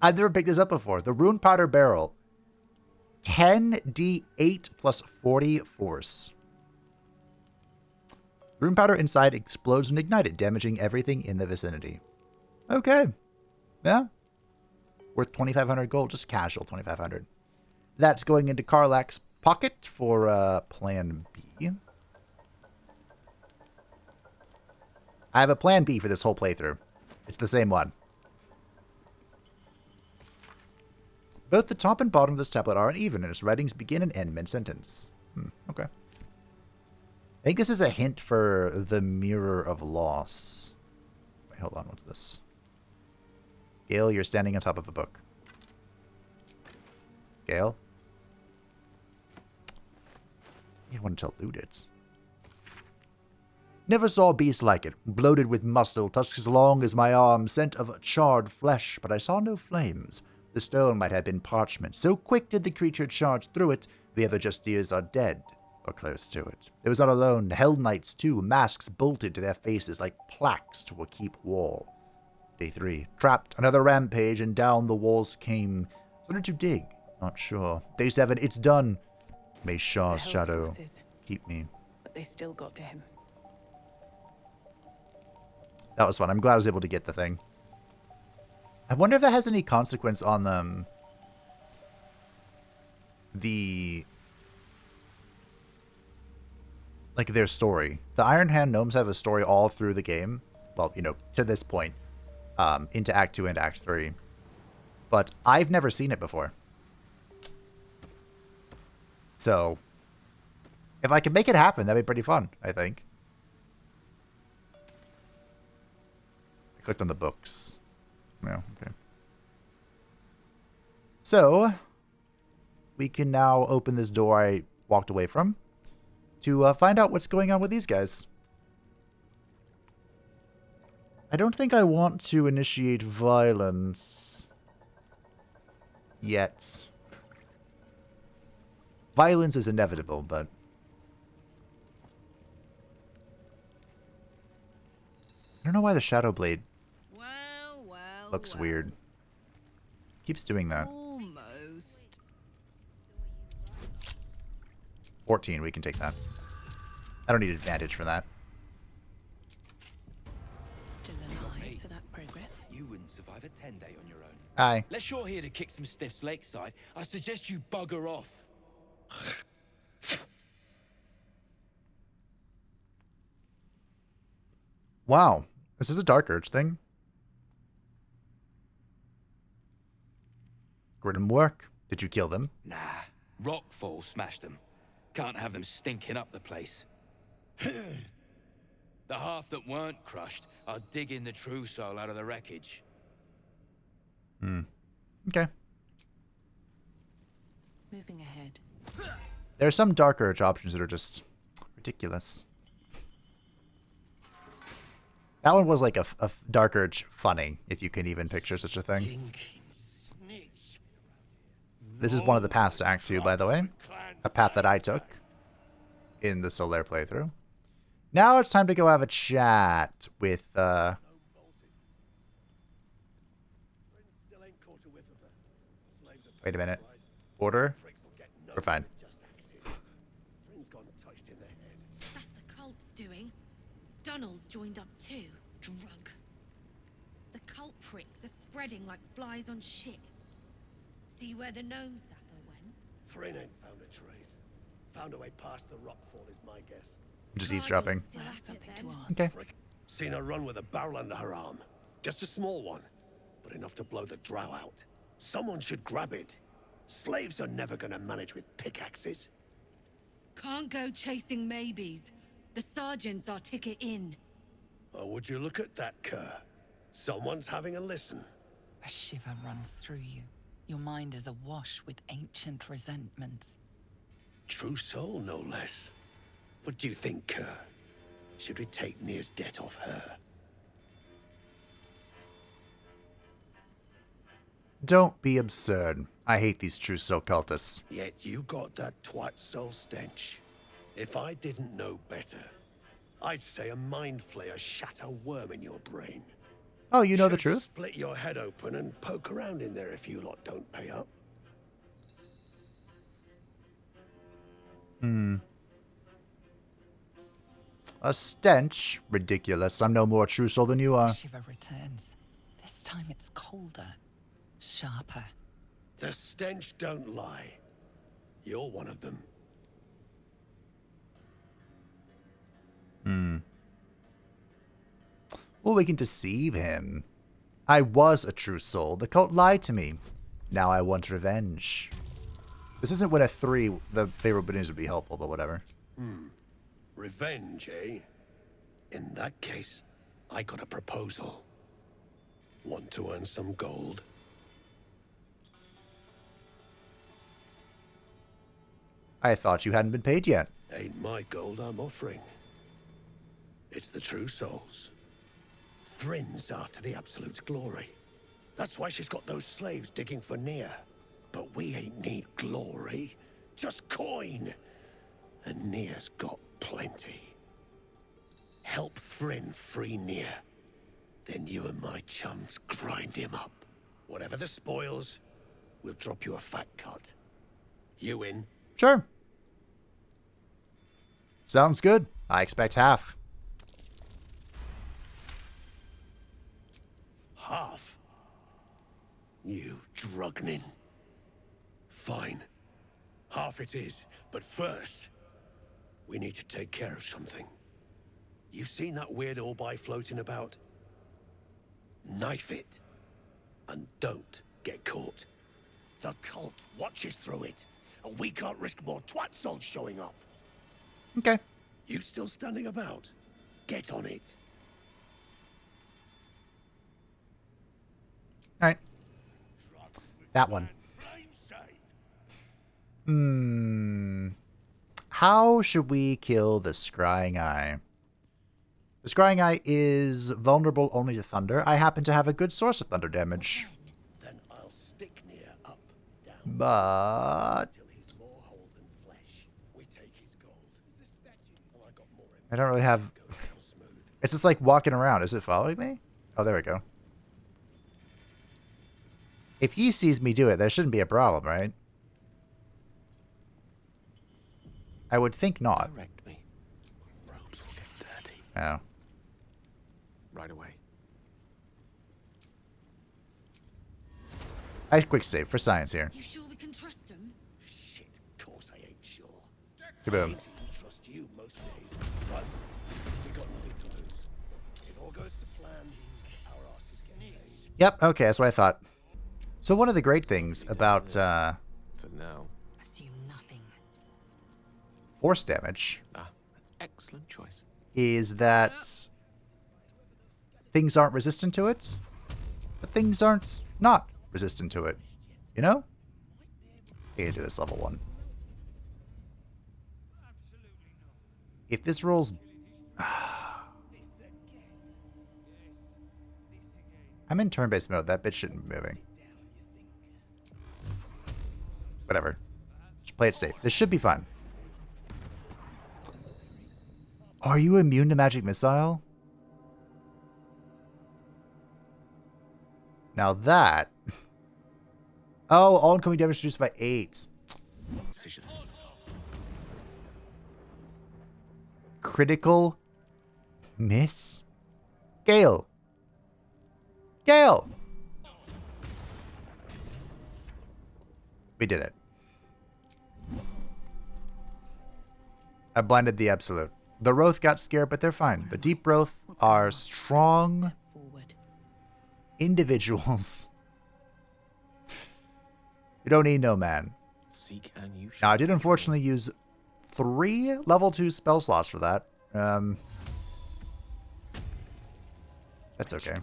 S1: I've never picked this up before. The rune powder barrel. 10d8 plus 40 force. Rune powder inside explodes when ignited, damaging everything in the vicinity. Okay. Yeah. Worth 2,500 gold, just casual 2,500. That's going into Karlach's pocket for plan B. I have a plan B for this whole playthrough. It's the same one. Both the top and bottom of this tablet are uneven, and its writings begin and end mid-sentence. Okay. I think this is a hint for the Mirror of Loss. Wait, hold on, what's this? Gale, you're standing on top of a book. Gale? You wanted to loot it. Never saw a beast like it, bloated with muscle, tusks as long as my arm, scent of charred flesh, but I saw no flames. The stone might have been parchment. So quick did the creature charge through it, the other Justiers are dead, or close to it. It was not alone. Hell Knights, too, masks bolted to their faces like plaques to a keep wall. Day 3. Trapped. Another rampage, and down the walls came. Started to dig. Not sure. Day 7. It's done. May Shah's shadow
S9: forces,
S1: keep me.
S9: but they still got to him.
S1: That was fun. I'm glad I was able to get the thing. I wonder if that has any consequence on them. Like their story. The Iron Hand gnomes have a story all through the game. Well, you know, to this point. Into Act 2 and Act 3. But I've never seen it before. So, if I could make it happen, that'd be pretty fun, I think. I clicked on the books. Yeah, okay. So, we can now open this door I walked away from to find out what's going on with these guys. I don't think I want to initiate violence yet. Violence is inevitable, but I don't know why the Shadow Blade looks weird. Keeps doing that.
S18: Almost.
S1: 14, we can take that. I don't need advantage for that.
S9: Still alive, so that's progress.
S3: You wouldn't survive a 10-day on your own.
S1: Aye.
S3: Unless you're here to kick some stiffs lakeside, I suggest you bugger off.
S1: Wow. This is a Dark Urge thing. Grim work. Did you kill them?
S19: Nah. Rockfall smashed them. Can't have them stinking up the place. The half that weren't crushed are digging the true soul out of the wreckage.
S1: Okay.
S9: Moving ahead.
S1: There are some Dark Urge options that are just ridiculous. That one was like a Dark Urge funny, if you can even picture such a thing. This is one of the paths to Act 2, by the way. A path that I took in the Solaire playthrough. Now it's time to go have a chat with, Wait a minute. Order? We're fine.
S11: That's the cult's doing. Dunnell's joined up too. Drug. The cult pricks are spreading like flies on shit. See where the gnome sapper went?
S20: Thrin ain't found a trace. Found a way past the rockfall is my guess.
S1: Just eavesdropping. Okay.
S20: Seen her run with a barrel under her arm. Just a small one, but enough to blow the drow out. Someone should grab it. Slaves are never gonna manage with pickaxes.
S11: Can't go chasing maybes. The sergeant's our ticket in.
S20: Oh, would you look at that, Kerr? Someone's having a listen.
S5: A shiver runs through you. Your mind is awash with ancient resentments.
S20: True soul, no less. What do you think, Kerr? Should we take Nere's debt off her?
S1: Don't be absurd. I hate these true soul cultists.
S20: Yet you got that twat soul stench. If I didn't know better, I'd say a mind flayer shat a worm in your brain.
S1: Oh, you know the truth?
S20: Split your head open and poke around in there if you lot don't pay up.
S1: A stench? Ridiculous. I'm no more true soul than you are.
S5: Shiver returns. This time it's colder. Sharper.
S20: The stench don't lie. You're one of them.
S1: Well, we can deceive him. I was a true soul. The cult lied to me. Now I want revenge. This isn't when a 3, the favorable news would be helpful, but whatever.
S20: Revenge, eh? In that case, I got a proposal. Want to earn some gold?
S1: I thought you hadn't been paid yet.
S20: Ain't my gold I'm offering. It's the true souls. Thrin's after the absolute glory. That's why she's got those slaves digging for Nere. But we ain't need glory, just coin. And Nere's got plenty. Help Thrin free Nere. Then you and my chums grind him up. Whatever the spoils, we'll drop you a fat cut. You in?
S1: Sure. Sounds good. I expect half.
S20: Half? You drugnin. Fine. Half it is. But first, we need to take care of something. You've seen that weird orbi floating about? Knife it. And don't get caught. The cult watches through it. And we can't risk more twat souls showing up.
S1: Okay.
S20: You still standing about? Get on it.
S1: Alright. That one. How should we kill the Scrying Eye? The Scrying Eye is vulnerable only to thunder. I happen to have a good source of thunder damage.
S20: Then I'll stick Nere up, down.
S1: But I don't really have... It's just like walking around. Is it following me? Oh, there we go. If he sees me do it, there shouldn't be a problem, right? I would think not.
S2: Direct me. Robes will get dirty.
S1: Oh.
S2: Right away.
S1: I quick save for science here.
S11: You sure we can trust him?
S20: Shit, of course I ain't sure.
S1: Kaboom.
S20: I trust you most days, but we got nothing to lose. It all goes to plan, our ass is getting paid.
S1: Yep, okay, that's what I thought. So one of the great things about
S2: For now.
S8: Assume nothing.
S1: force damage
S2: Excellent choice.
S1: is that things aren't resistant to it, but things aren't not resistant to it. You know? I can do this level 1. If this rolls... I'm in turn-based mode. That bitch shouldn't be moving. Whatever. Just play it safe. This should be fun. Are you immune to magic missile? Now that... Oh, all incoming damage reduced by 8. Critical miss? Gale. Gale! We did it. I blinded the absolute. The Roth got scared, but they're fine. The Deep Roth are strong individuals. You don't need no man.
S2: Seek and you
S1: Now, I did unfortunately use 3 level 2 spell slots for that. That's okay.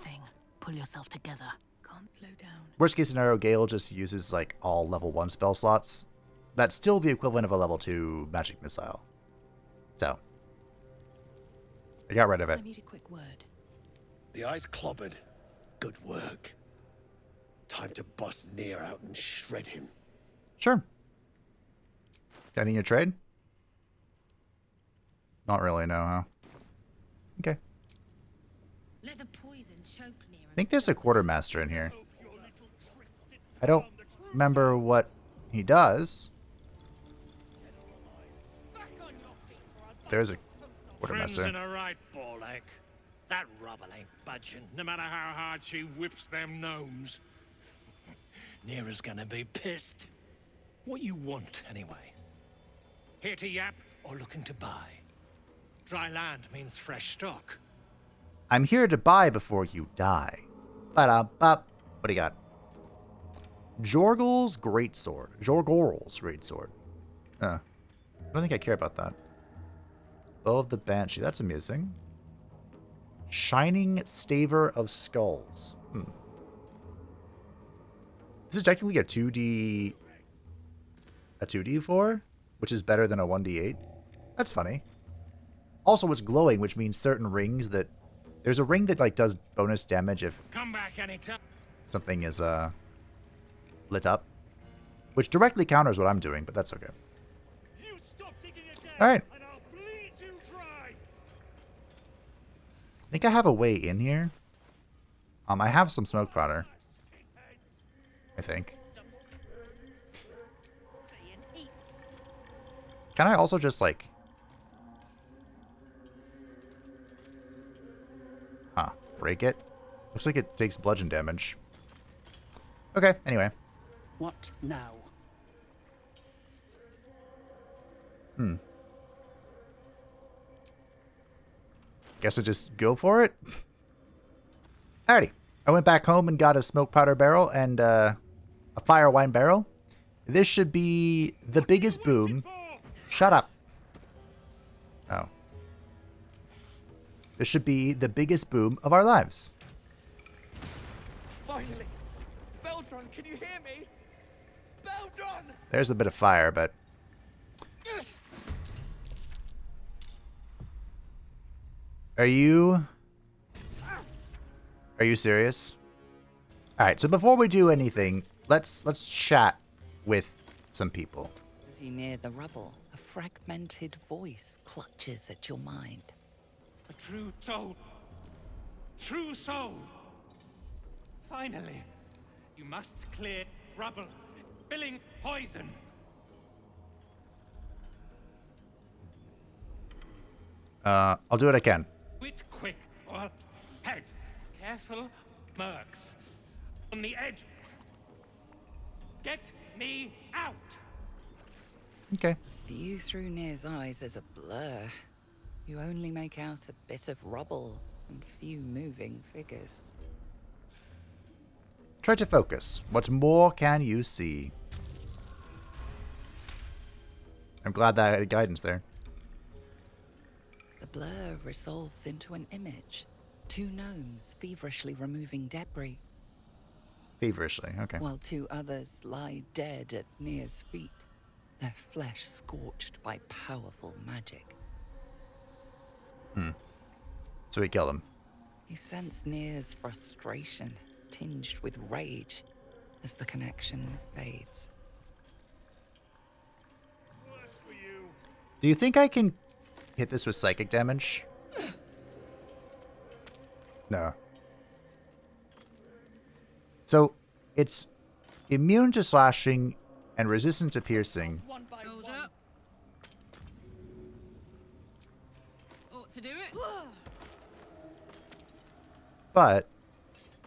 S11: Pull yourself together.
S9: Can't slow down.
S1: Worst case scenario, Gale just uses like all level 1 spell slots. That's still the equivalent of a level 2 magic missile. So, I got rid of it.
S9: I need a quick word.
S20: The eye's clobbered. Good work. Time to bust Nere out and shred him.
S1: Sure. Got anything to trade? Not really, no, huh? Okay.
S8: Let the poison choke Nere.
S1: I think there's a quartermaster in here. I don't remember what he does. There's a
S6: Friends
S1: quartermaster.
S6: in a right ball ache. That rubble ain't budging, no matter how hard she whips them gnomes. Nere's gonna be pissed. What you want, anyway? Here to yap or looking to buy? Dry land means fresh stock.
S1: I'm here to buy before you die. Ba-da-bop. What do you got? Jorgel's Greatsword. Jorgorl's Greatsword. I don't think I care about that. Bow of the Banshee. That's amusing. Shining Staver of Skulls. This is technically a 2D... a 2D4? Which is better than a 1D8. That's funny. Also, it's glowing, which means certain rings that... There's a ring that like does bonus damage if
S6: Come back anytime.
S1: something is lit up. Which directly counters what I'm doing, but that's okay. Alright. I think I have a way in here. I have some smoke powder. I think. Can I also just like... Huh. Break it? Looks like it takes bludgeon damage. Okay, anyway.
S7: What now?
S1: Guess I just go for it? Alrighty. I went back home and got a smoke powder barrel and a fire wine barrel. This should be the biggest boom. Shut up. Oh. This should be the biggest boom of our lives.
S17: Finally! Baldur, can you hear me? Baldur!
S1: There's a bit of fire, but... Are you serious? Alright, so before we do anything, let's chat with some people.
S5: As you near the rubble, a fragmented voice clutches at your mind.
S6: A true soul. True soul. Finally, you must clear rubble. Spilling poison.
S1: I'll do what I can.
S6: Wit quick or head. Careful, mercs. On the edge. Get me out.
S1: Okay.
S5: View through Nere's eyes is a blur. You only make out a bit of rubble, and few moving figures.
S1: Try to focus. What more can you see? I'm glad that I had guidance there.
S5: The blur resolves into an image. Two gnomes feverishly removing debris.
S1: Feverishly, okay.
S5: While two others lie dead at Nere's feet, their flesh scorched by powerful magic.
S1: So we kill them.
S5: You sense Nere's frustration, tinged with rage, as the connection fades.
S1: Do you think I can hit this with psychic damage? No. So, it's immune to slashing and resistant to piercing.
S18: Soldier. Ought to do it.
S1: But,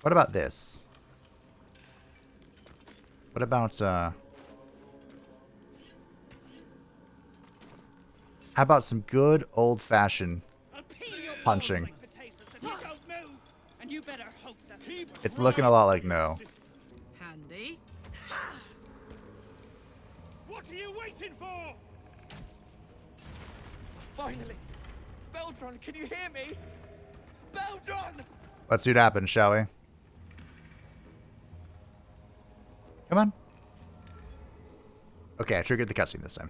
S1: what about this? What about, how about some good old-fashioned punching?
S7: And you better hope that
S1: It's looking a lot like no.
S18: Handy.
S6: What are you waiting for?
S17: Finally! Baldur, can you hear me? Baldur!
S1: Let's see what happens, shall we? Come on. Okay, I triggered the cutscene this time.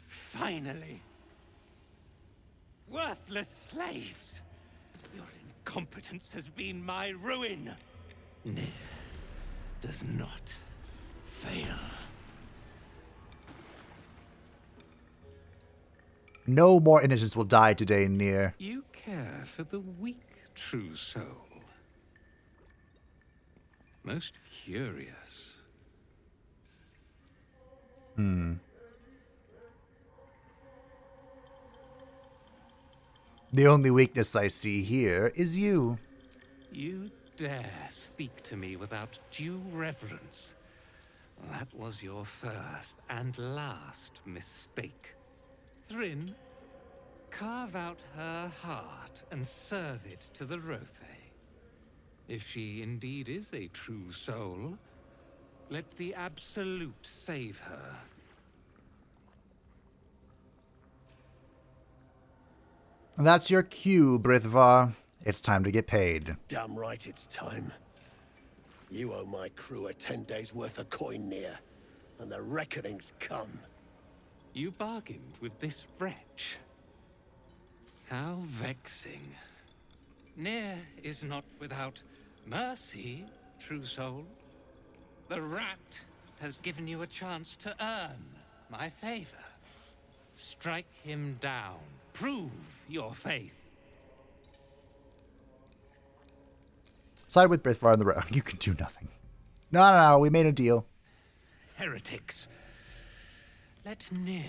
S7: Finally. Worthless slaves. Your incompetence has been my ruin.
S6: Nere does not fail.
S1: No more innocents will die today, Nere.
S6: You care for the weak, true soul. Most curious.
S1: The only weakness I see here is you.
S6: You dare speak to me without due reverence. That was your first and last mistake. Thryn, carve out her heart and serve it to the Rothe. If she indeed is a true soul, let the Absolute save her.
S1: That's your cue, Brithvar. It's time to get paid.
S20: Damn right it's time. You owe my crew a 10 days' worth of coin, Nere, and the reckoning's come.
S6: You bargained with this wretch. How vexing. Nere is not without mercy, true soul. The rat has given you a chance to earn my favor. Strike him down. Prove your faith.
S1: Side with Brithvar on the road. You can do nothing. No, we made a deal.
S6: Heretics. Let Nere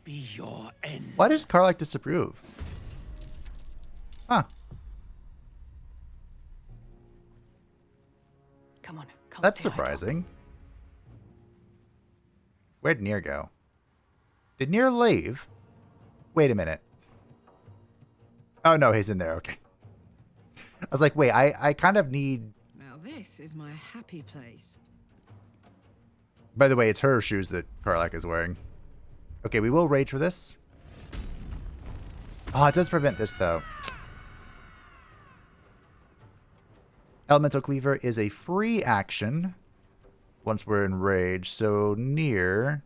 S6: be your end.
S1: Why does Karlach disapprove? Huh.
S9: Come on.
S1: That's surprising. Where'd Nere go? Did Nere leave? Wait a minute. Oh, no, he's in there. Okay. I was like, wait, I kind of need...
S15: Now this is my happy place.
S1: By the way, it's her shoes that Karlach is wearing. Okay, we will rage for this. Oh, it does prevent this, though. Elemental Cleaver is a free action once we're in rage. So, Nere...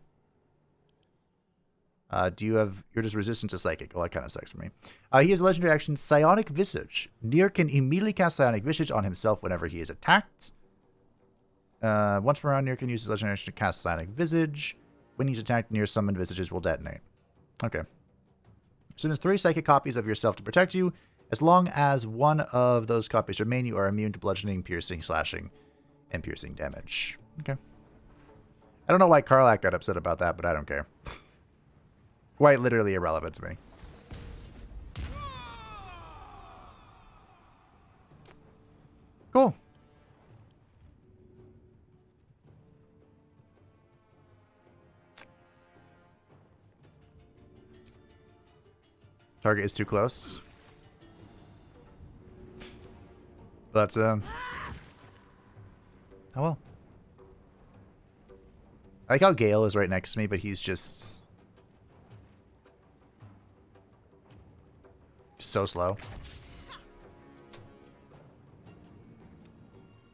S1: you're just resistant to Psychic. Well, that kind of sucks for me. He has a legendary action, Psionic Visage. Nere can immediately cast Psionic Visage on himself whenever he is attacked. Once per round, Nere can use his legendary action to cast Psionic Visage. When he's attacked, Nere summoned visages will detonate. Okay. So there's 3 Psychic copies of yourself to protect you. As long as one of those copies remain, you are immune to bludgeoning, piercing, slashing, and piercing damage. Okay. I don't know why Karlach got upset about that, but I don't care. Quite literally irrelevant to me. Cool. Target is too close. But, oh well. I like how Gale is right next to me, but he's just so slow.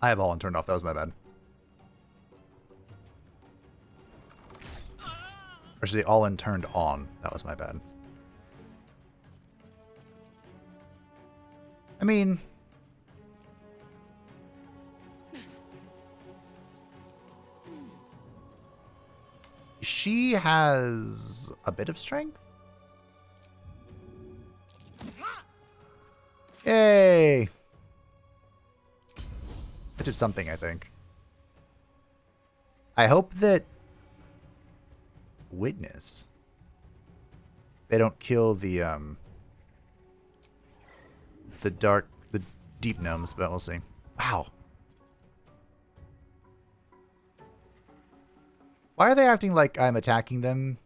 S1: I have all in turned off. That was my bad. Or should I say all in turned on. That was my bad. I mean, she has a bit of strength. Yay! I did something, I think. I hope that Witness, they don't kill the deep gnomes, but we'll see. Wow. Why are they acting like I'm attacking them?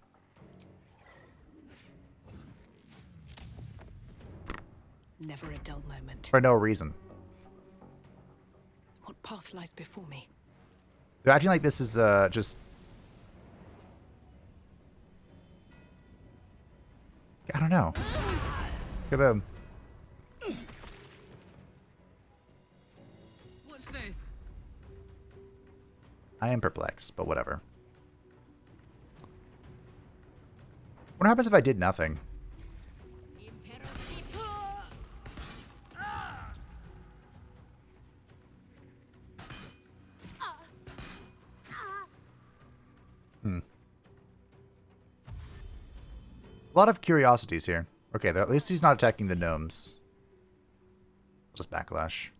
S9: Never a dull moment.
S1: For no reason.
S9: What path lies before me?
S1: They're acting like this is just... I don't know. Kaboom.
S18: What's this?
S1: I am perplexed, but whatever. What happens if I did nothing? A lot of curiosities here. Okay, at least he's not attacking the gnomes. I'll just backlash.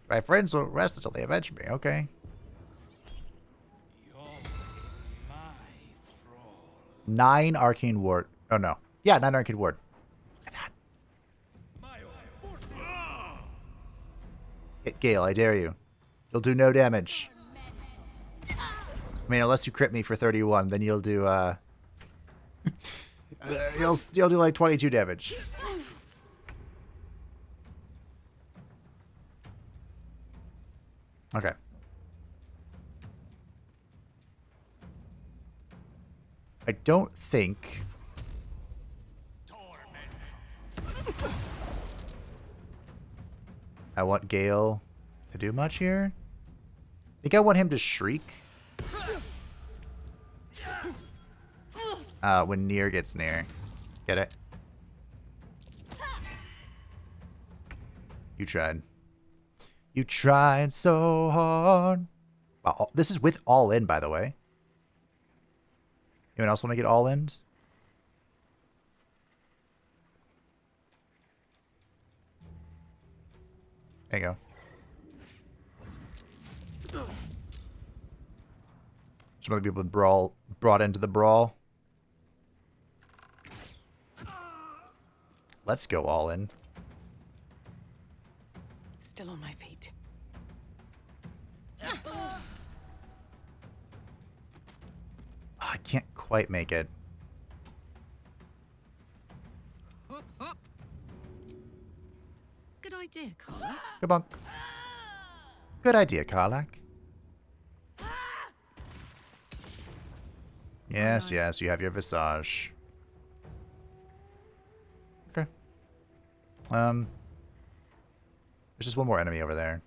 S1: My friends will rest until they avenge me. Okay. 9 arcane ward. Oh no. Yeah, 9 arcane ward. Look at that. Hit Gale, I dare you. You'll do no damage. I mean, unless you crit me for 31, then you'll do you'll do like 22 damage. Okay. I don't think I want Gale to do much here. I think I want him to shriek when Nere gets near. Get it? You tried. You tried so hard. Wow, this is with all in, by the way. Anyone else want to get all in? There you go. Some other people have been brought into the brawl. Let's go all in.
S9: Still on my feet.
S1: I can't quite make it.
S18: Hop, hop. Good idea, Karlak.
S1: Good bunk. Good idea, Karlak. Yes, yes, you have your visage. Okay. There's just one more enemy over there.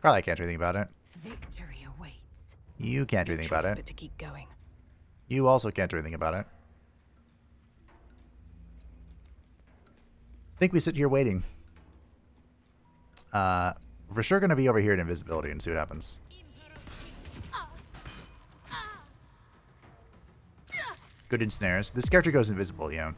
S1: Karlak can't do anything about it.
S8: Victory awaits.
S1: You can't do anything about it.
S9: But to keep going.
S1: You also can't do anything about it. I think we sit here waiting. For sure gonna be over here in invisibility and see what happens. Good ensnares. This character goes invisible, yeah.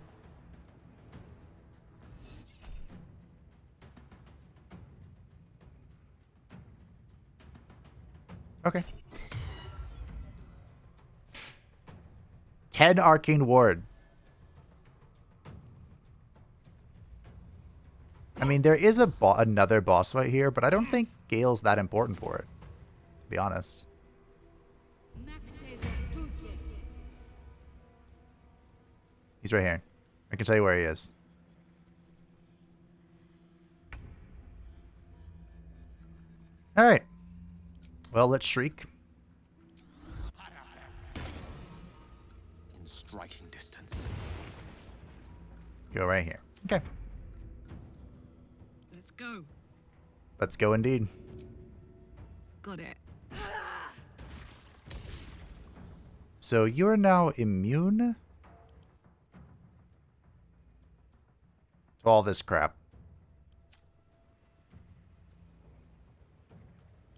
S1: Okay. 10 arcane ward. I mean, there is another boss fight here, but I don't think Gale's that important for it, to be honest. He's right here. I can tell you where he is. Alright. Well, let's shriek.
S2: In striking distance.
S1: Go right here. Okay.
S18: Let's go.
S1: Let's go indeed.
S18: Got it.
S1: So you're now immune to all this crap.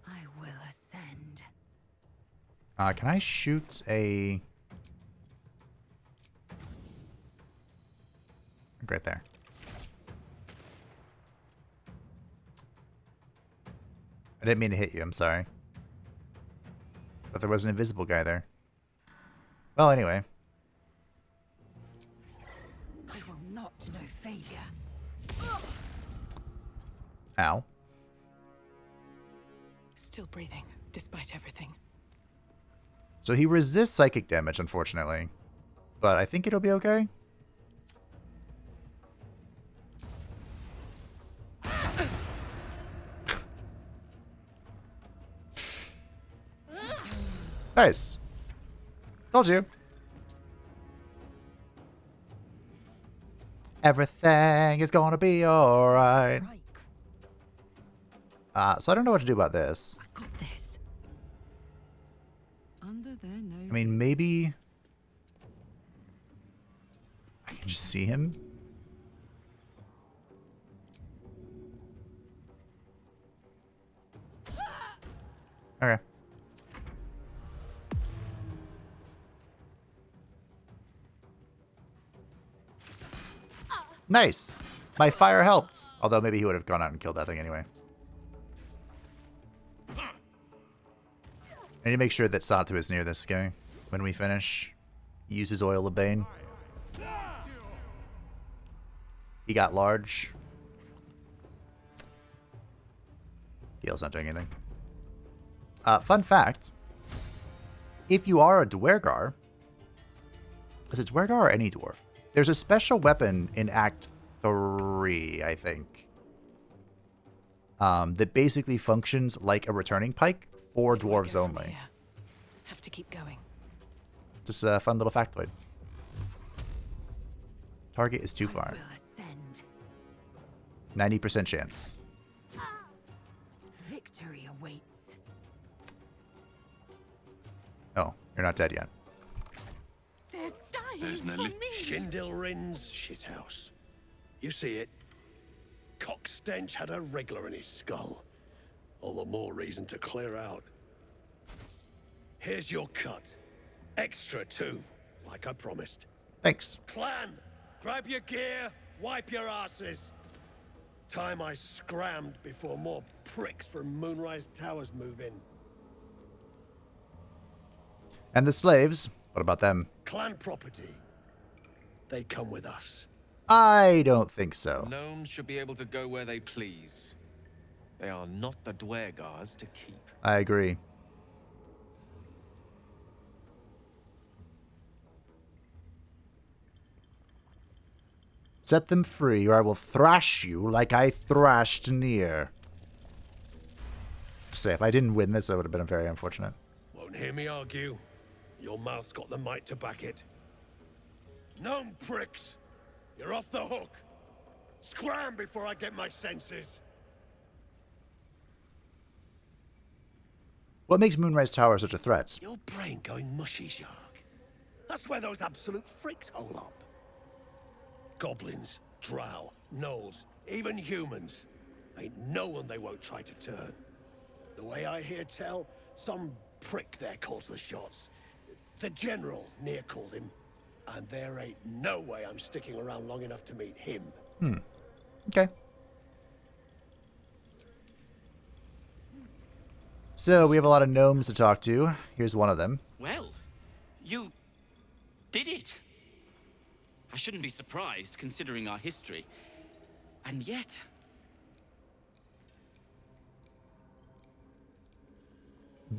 S8: I will ascend.
S1: Can I shoot a... Right there. I didn't mean to hit you, I'm sorry. Thought there was an invisible guy there. Well, anyway.
S8: I will not know failure.
S1: Ow.
S9: Still breathing, despite everything.
S1: So he resists psychic damage, unfortunately. But I think it'll be okay. Nice. Told you. Everything is gonna be alright. So I don't know what to do about this.
S18: I got this. Under their nose.
S1: I mean, maybe I can just see him. Okay. Nice. My fire helped. Although maybe he would have gone out and killed that thing anyway. I need to make sure that Satu is near this guy when we finish. Use his Oil of Bane. He got large. Gale's not doing anything. Fun fact. If you are a Dwergar... Is it Dwergar or any dwarf? There's a special weapon in Act 3, I think. That basically functions like a returning pike for dwarves only.
S9: Have to keep going.
S1: Just a fun little factoid. Target is too far. 90% chance.
S8: Victory awaits.
S1: Oh, you're not dead yet.
S4: They're dying
S20: There's no
S4: for
S20: lift.
S4: me.
S20: Shindilrin's shithouse. You see it? Cockstench had a wriggler in his skull. All the more reason to clear out. Here's your cut. Extra too, like I promised.
S1: Thanks.
S20: Clan, grab your gear, wipe your asses. Time I scrammed before more pricks from Moonrise Towers move in.
S1: And the slaves? What about them?
S20: Clan property. They come with us.
S1: I don't think so.
S17: Gnomes should be able to go where they please. They are not the Dwergars to keep.
S1: I agree. Set them free, or I will thrash you like I thrashed Nere. Say, if I didn't win this, that would have been very unfortunate.
S20: Won't hear me argue. Your mouth's got the might to back it. Gnome pricks! You're off the hook! Scram before I get my senses!
S1: What makes Moonrise Tower such a threat?
S20: Your brain going mushy, Shark. That's where those absolute freaks hole up. Goblins, drow, gnolls, even humans. Ain't no one they won't try to turn. The way I hear tell, some prick there calls the shots. The General, Nere called him. And there ain't no way I'm sticking around long enough to meet him.
S1: Okay. So, we have a lot of gnomes to talk to. Here's one of them.
S21: Well, you did it. I shouldn't be surprised, considering our history. And yet...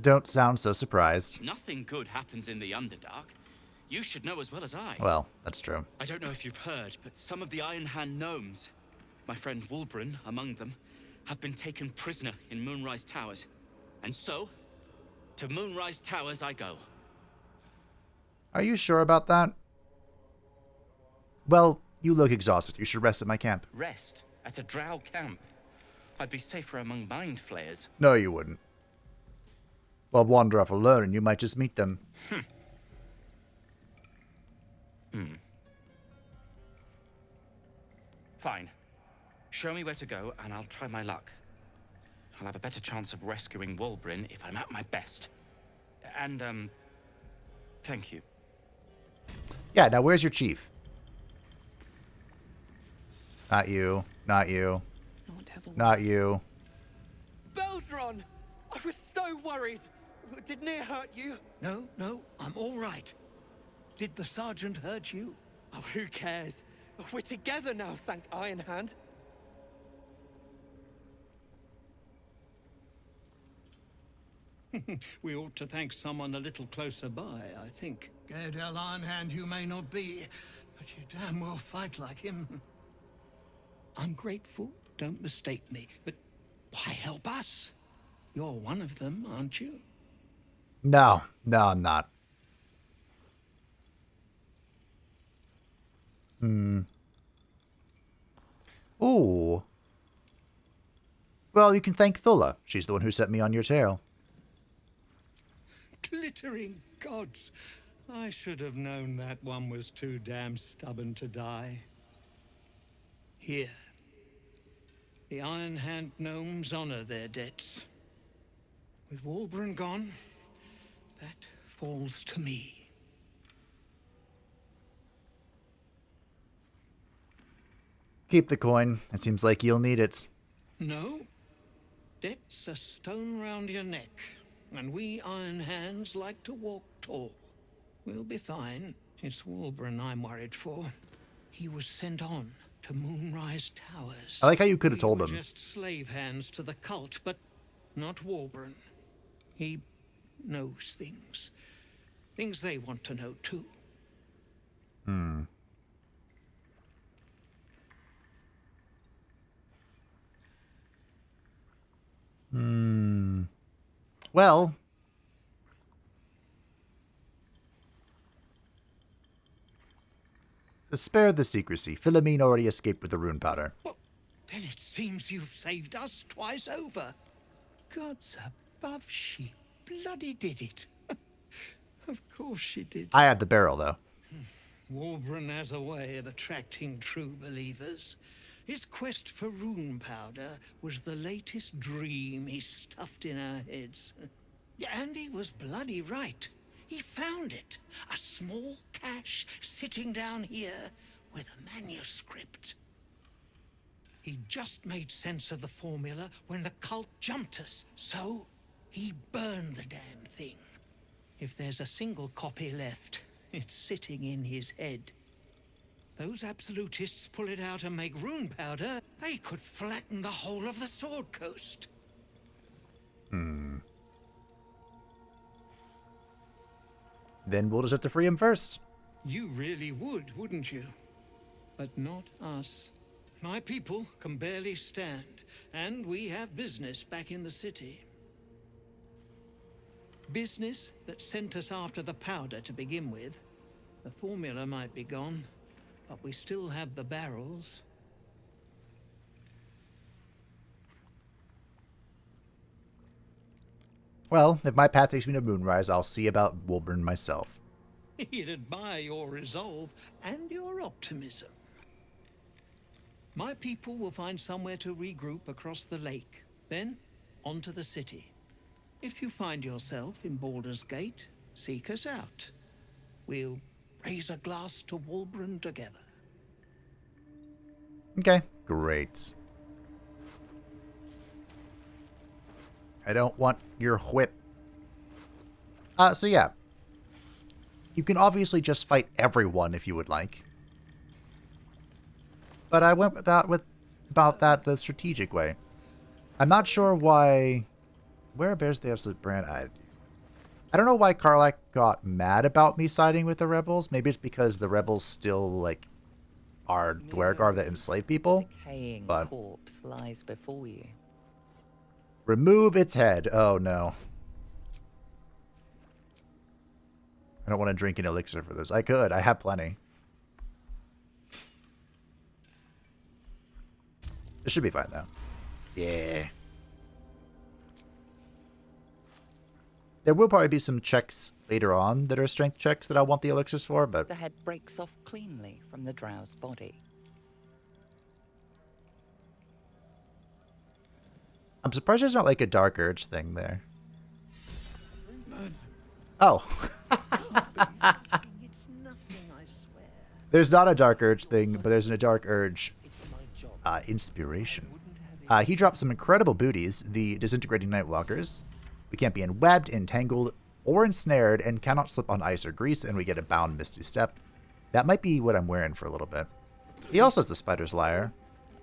S1: Don't sound so surprised.
S21: nothing good happens in the Underdark. You should know as well as I.
S1: Well, that's true.
S21: I don't know if you've heard, but some of the Iron Hand gnomes, my friend Wulbren among them, have been taken prisoner in Moonrise Towers. And so, to Moonrise Towers I go.
S1: Are you sure about that? Well, you look exhausted. You should rest at my camp.
S21: Rest at a drow camp. I'd be safer among mind flayers.
S1: No, you wouldn't. Well, wander off alone and you might just meet them.
S21: Fine. Show me where to go and I'll try my luck. I'll have a better chance of rescuing Wulbren if I'm at my best. And, thank you.
S1: Yeah, now where's your chief? Not you. Not you. Not you.
S12: Beldron! I was so worried. Did Nere hurt you?
S22: No, I'm all right. Did the sergeant hurt you?
S12: Oh, who cares? We're together now, thank Iron Hand.
S22: We ought to thank someone a little closer by, I think. Gaedel Iron Hand you may not be, but you damn well fight like him. I'm grateful, don't mistake me, but why help us? You're one of them, aren't you?
S1: No, I'm not. Ooh. Well, you can thank Thula. She's the one who set me on your trail.
S22: Glittering gods. I should have known that one was too damn stubborn to die. Here. The Iron Hand gnomes honor their debts. With Wulbren gone, that falls to me.
S1: Keep the coin. It seems like you'll need it.
S22: No. Debt's a stone round your neck, and we Iron Hands like to walk tall. We'll be fine. It's Wulbren I'm worried for. He was sent on to Moonrise Towers.
S1: I like how you could have told
S22: We
S1: him.
S22: were just slave hands to the cult, but not Wulbren. He knows things. Things they want to know, too.
S1: Well. To spare the secrecy, Philomene already escaped with the rune powder.
S22: Then it seems you've saved us twice over. Gods above, she bloody did it. Of course she did.
S1: I had the barrel, though.
S22: Wulbren has a way of attracting true believers. His quest for rune powder was the latest dream he stuffed in our heads. Yeah, and he was bloody right. He found it. A small cache sitting down here with a manuscript. He just made sense of the formula when the cult jumped us, so he burned the damn thing. If there's a single copy left, it's sitting in his head. Those absolutists pull it out and make rune powder, they could flatten the whole of the Sword Coast.
S1: Then we'll just have to free him first.
S22: You really would, wouldn't you? But not us. My people can barely stand, and we have business back in the city. Business that sent us after the powder to begin with. The formula might be gone, but we still have the barrels.
S1: Well, if my path takes me to Moonrise, I'll see about Wulbren myself.
S22: He'd admire your resolve and your optimism. My people will find somewhere to regroup across the lake, then onto the city. If you find yourself in Baldur's Gate, seek us out. We'll raise a glass to Wulbren together.
S1: Okay, great. I don't want your whip. So yeah. You can obviously just fight everyone if you would like. But I went about that the strategic way. I'm not sure why... Where bears the absolute brand? I don't know why Karlach got mad about me siding with the rebels. Maybe it's because the rebels still, like, are Dwergar that enslave people.
S5: Decaying
S1: But
S5: corpse lies before you.
S1: remove its head. Oh, no. I don't want to drink an elixir for this. I could. I have plenty. This should be fine, though. Yeah. There will probably be some checks later on that are strength checks that I want the elixirs for, but...
S5: The head breaks off cleanly from the drow's body.
S1: I'm surprised there's not like a Dark Urge thing there. Oh. There's not a Dark Urge thing, but there's a Dark Urge inspiration. He drops some incredible booties, the Disintegrating Nightwalkers. We can't be enwebbed, entangled, or ensnared, and cannot slip on ice or grease, and we get a bound Misty Step. That might be what I'm wearing for a little bit. He also has the Spider's Lyre.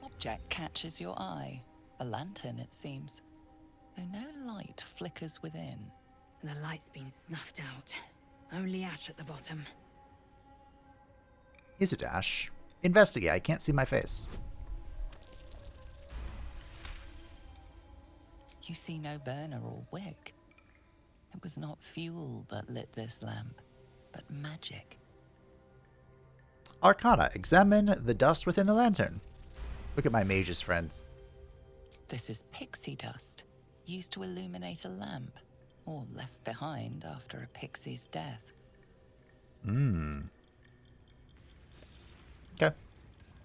S5: An object catches your eye. A lantern, it seems. Though no light flickers within.
S8: The light's been snuffed out. Only ash at the bottom.
S1: Is it ash? Investigate. I can't see my face.
S5: You see no burner or wick. It was not fuel that lit this lamp, but magic.
S1: Arcana. Examine the dust within the lantern. Look at my mages, friends.
S5: This is pixie dust, used to illuminate a lamp, or left behind after a pixie's death.
S1: Okay.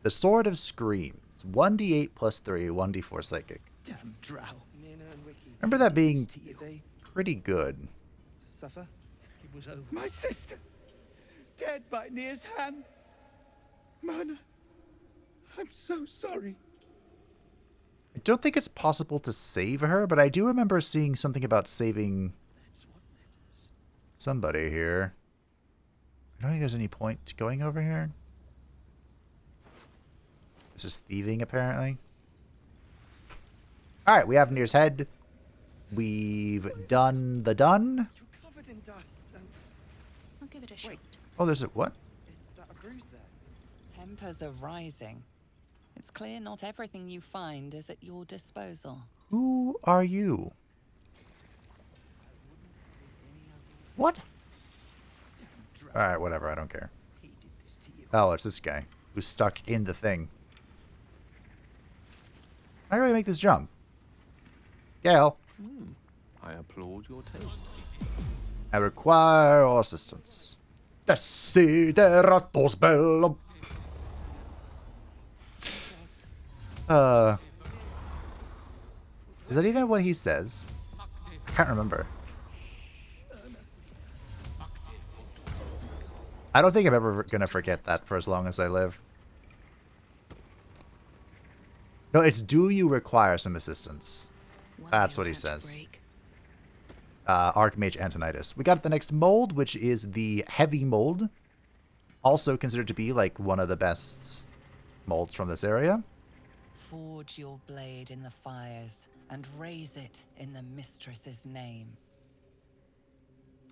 S1: The Sword of Screams. 1d8 plus 3, 1d4 psychic.
S12: Damn drow.
S1: Remember that being pretty good.
S12: Suffer? It was over. My sister! Dead by Nere's hand! Mana, I'm so sorry.
S1: I don't think it's possible to save her, but I do remember seeing something about saving somebody here. I don't think there's any point to going over here. This is thieving, apparently. Alright, we have Nere's head. We've done the done.
S12: You're covered in dust.
S9: I'll give it a shot.
S1: Oh, there's a what?
S12: Is that a bruise there?
S5: Tempers are rising. It's clear not everything you find is at your disposal.
S1: Who are you? What? Alright, whatever. I don't care. Oh, it's this guy who's stuck in the thing. How do I make this jump? Gale.
S2: I applaud your taste.
S1: I require assistance. Desideratus bellum. Is that even what he says? I can't remember. I don't think I'm ever gonna forget that for as long as I live. No, it's do you require some assistance? That's what he says. Archmage Antonitis. We got the next mold, which is the heavy mold. Also considered to be like one of the best molds from this area.
S5: Forge your blade in the fires and raise it in the mistress's name.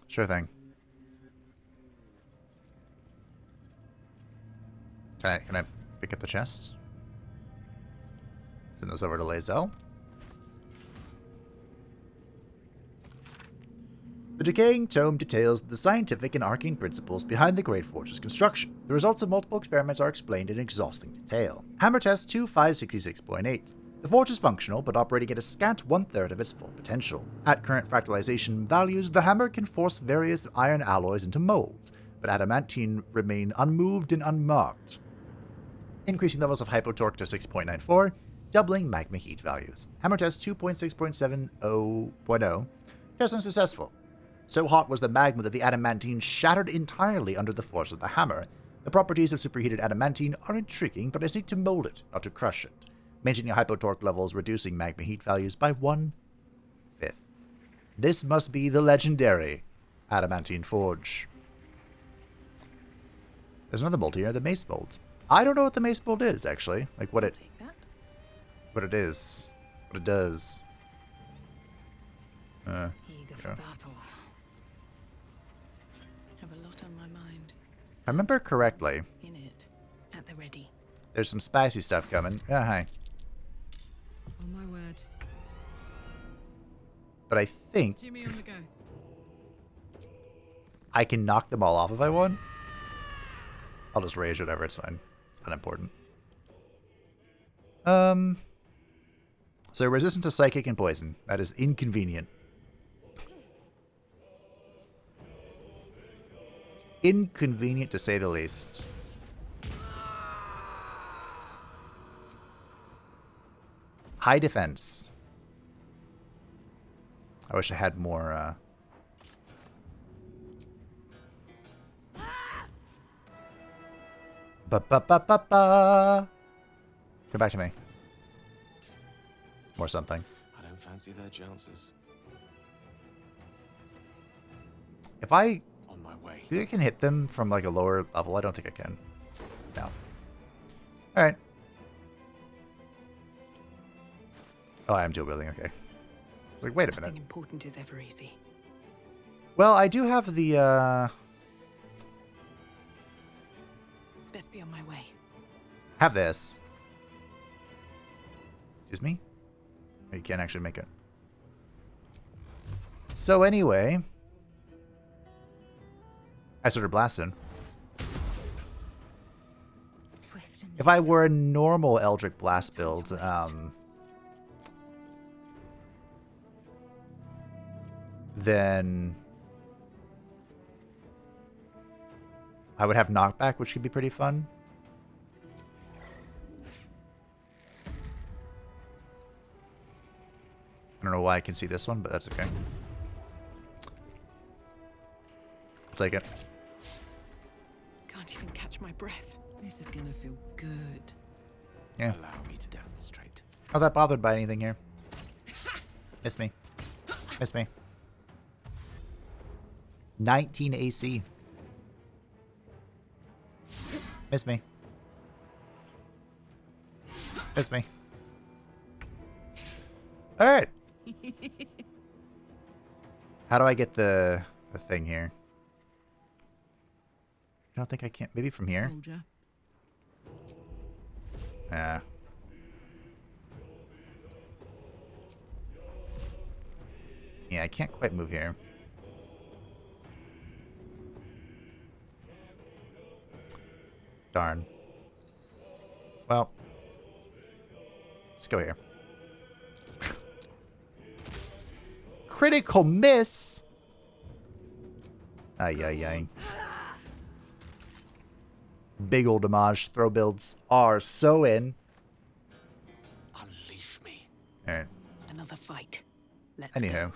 S1: Sure thing. Can I pick up the chest? Send those over to Lae'zel. The decaying tome details the scientific and arcane principles behind the Great Forge's construction. The results of multiple experiments are explained in exhausting detail. Hammer test 2566.8. The forge is functional, but operating at a scant 1/3 of its full potential. At current fractalization values, the hammer can force various iron alloys into molds, but adamantine remain unmoved and unmarked. Increasing levels of hypotorque to 6.94, doubling magma heat values. Hammer test 2.6.70.0. Test unsuccessful. So hot was the magma that the adamantine shattered entirely under the force of the hammer. The properties of superheated adamantine are intriguing, but I seek to mold it, not to crush it. Maintaining hypotorque levels, reducing magma heat values by 1/5. This must be the legendary adamantine forge. There's another mold here, the mace mold. I don't know what the mace mold is, actually. Like what it is. What it does.
S8: Eager for battle.
S9: lot on my mind.
S1: If I remember correctly,
S9: In it, at the ready.
S1: there's some spicy stuff coming. Yeah, hi.
S18: Oh my word.
S1: But I think
S18: Jimmy on the go.
S1: I can knock them all off if I want. I'll just rage whatever, it's fine. It's unimportant. So resistant to psychic and poison. That is inconvenient. Inconvenient to say the least. High defense. I wish I had more, Ba-ba-ba-ba-ba. Come back to me. Or something.
S2: I don't fancy their chances.
S1: If I...
S2: On my way.
S1: Do you think I can hit them from like a lower level? I don't think I can. No. Alright. Oh, I am dual wielding, okay. It's like, wait a minute.
S9: Nothing important is ever easy.
S1: Well, I do have the,
S9: Best be on my way.
S1: have this. Excuse me? You can't actually make it. So anyway, I started blasting. If I were a normal Eldritch Blast build, then I would have knockback, which could be pretty fun. I don't know why I can see this one, but that's okay. I'll take it.
S9: Can't even catch my breath.
S18: This is gonna feel good.
S1: Yeah.
S2: Allow me to demonstrate.
S1: Not that bothered by anything here. Miss me. Miss me. 19 AC. Miss me. Miss me. Alright. How do I get the thing here? I don't think I can. Maybe from here?
S18: Soldier.
S1: Yeah. Yeah, I can't quite move here. Darn. Well. Let's go here. Critical miss! Ay, ay, ay. Big ol' damage throw builds are so in.
S2: Unleash me.
S1: Alright.
S9: Another fight. Let's
S1: Anywho.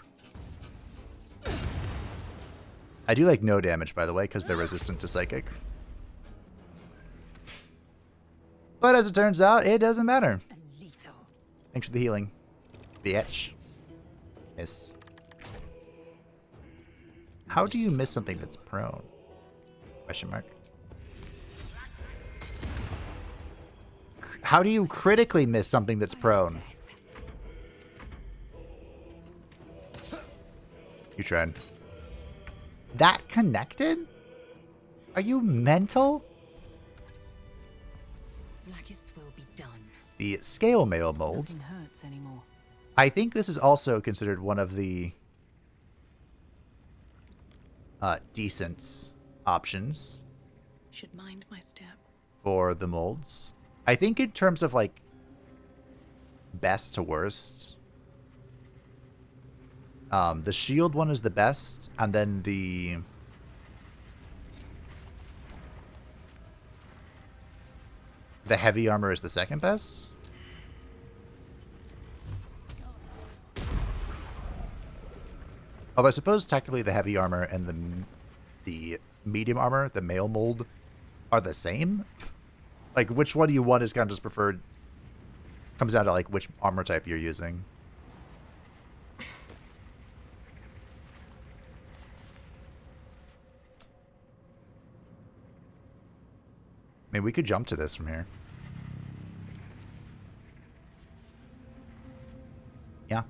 S1: I do like no damage, by the way, because they're resistant to psychic. But as it turns out, it doesn't matter. Thanks for the healing. Bitch. Miss. How do you miss something that's prone? Question mark. How do you critically miss something that's prone? You tried. That connected? Are you mental?
S8: Blackets will be done.
S1: The scale mail mold.
S9: Nothing hurts anymore.
S1: I think this is also considered one of the decent options
S9: Should mind my step.
S1: for the molds. I think in terms of like best to worst, the shield one is the best, and then the heavy armor is the second best. Although I suppose technically the heavy armor and the medium armor, the male mold, are the same. Like, which one do you want is kind of just preferred. Comes down to like which armor type you're using. I mean, we could jump to this from here. Yeah.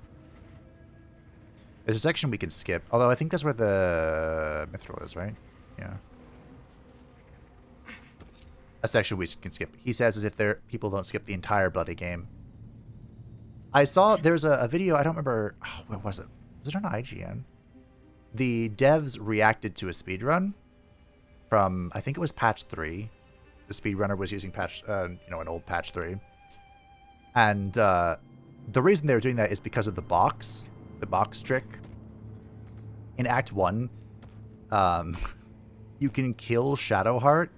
S1: There's a section we can skip. Although I think that's where the mithril is, right? Yeah. a section we can skip. He says as if people don't skip the entire bloody game. I saw there's a video, I don't remember, what was it? Was it on IGN? The devs reacted to a speedrun from, I think it was patch 3. The speedrunner was using patch, an old patch 3. And the reason they were doing that is because of the box trick. In Act 1, you can kill Shadowheart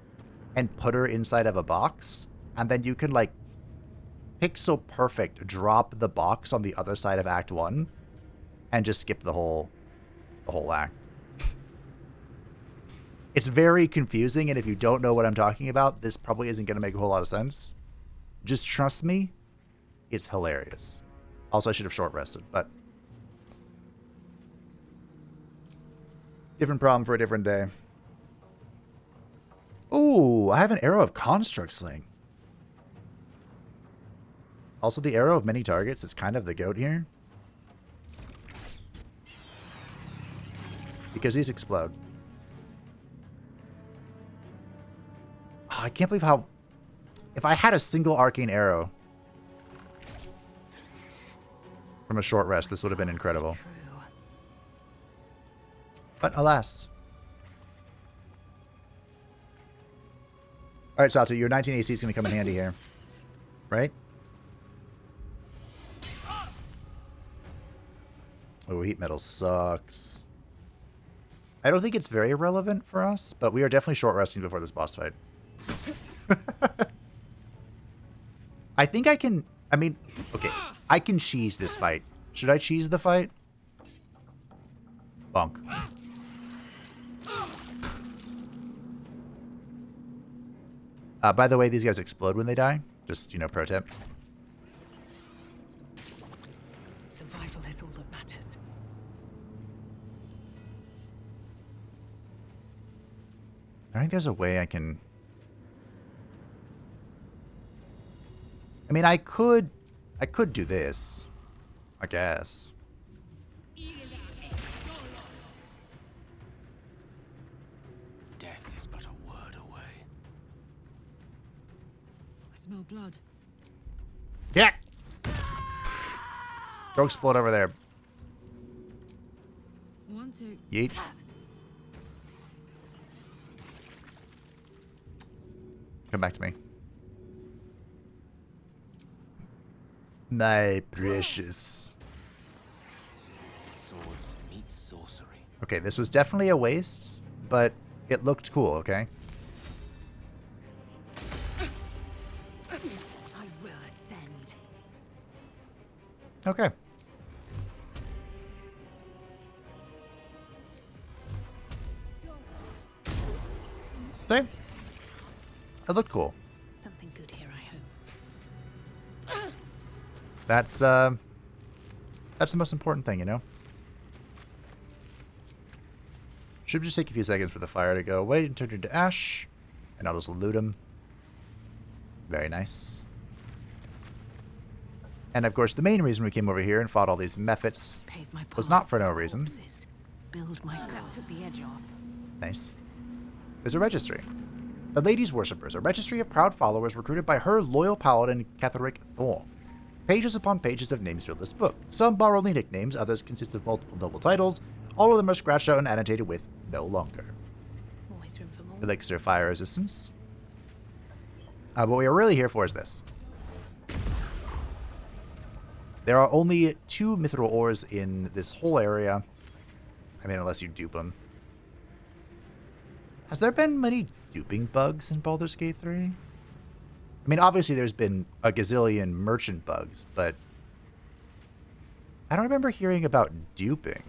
S1: and put her inside of a box, and then you can, like, pixel perfect drop the box on the other side of Act 1 and just skip the whole act. It's very confusing, and if you don't know what I'm talking about, this probably isn't going to make a whole lot of sense. Just trust me, it's hilarious. Also, I should have short rested, but different problem for a different day. Ooh, I have an arrow of construct sling. Also, the arrow of many targets is kind of the goat here. Because these explode. Oh, I can't believe how... If I had a single arcane arrow from a short rest, this would have been incredible. But alas. Alright, Satu, your 19 AC is going to come in handy here. Right? Oh, heat metal sucks. I don't think it's very relevant for us, but we are definitely short resting before this boss fight. I think I can... I mean, okay. I can cheese this fight. Should I cheese the fight? Bonk. By the way, these guys explode when they die. Just, pro tip.
S9: Survival is all that matters.
S1: I think there's a way I can... I mean, I could do this, I guess.
S6: Death is but a word away.
S15: I smell blood.
S1: Yeah. Go explode over there.
S15: 1, 2.
S1: Yeet. Come back to me. My precious.
S6: Swords meet sorcery.
S1: Okay, this was definitely a waste, but it looked cool, okay?
S11: I will ascend.
S1: Okay. See? It looked cool.
S9: Something good here, I hope.
S1: That's the most important thing, Should just take a few seconds for the fire to go away and turn into ash. And I'll just loot him. Very nice. And of course, the main reason we came over here and fought all these mephits was not for no reason.
S9: Build my that took the edge off.
S1: Nice. There's a registry. The Lady's Worshippers, a registry of proud followers recruited by her loyal paladin, Catherick Thorn. Pages upon pages of names fill this book. Some borrow only nicknames, others consist of multiple noble titles. All of them are scratched out and annotated with no longer.
S9: Always room for more.
S1: Elixir fire resistance. What we are really here for is this. There are only 2 mithril ores in this whole area. I mean, unless you dupe them. Has there been many duping bugs in Baldur's Gate 3? I mean, obviously there's been a gazillion merchant bugs, but I don't remember hearing about duping.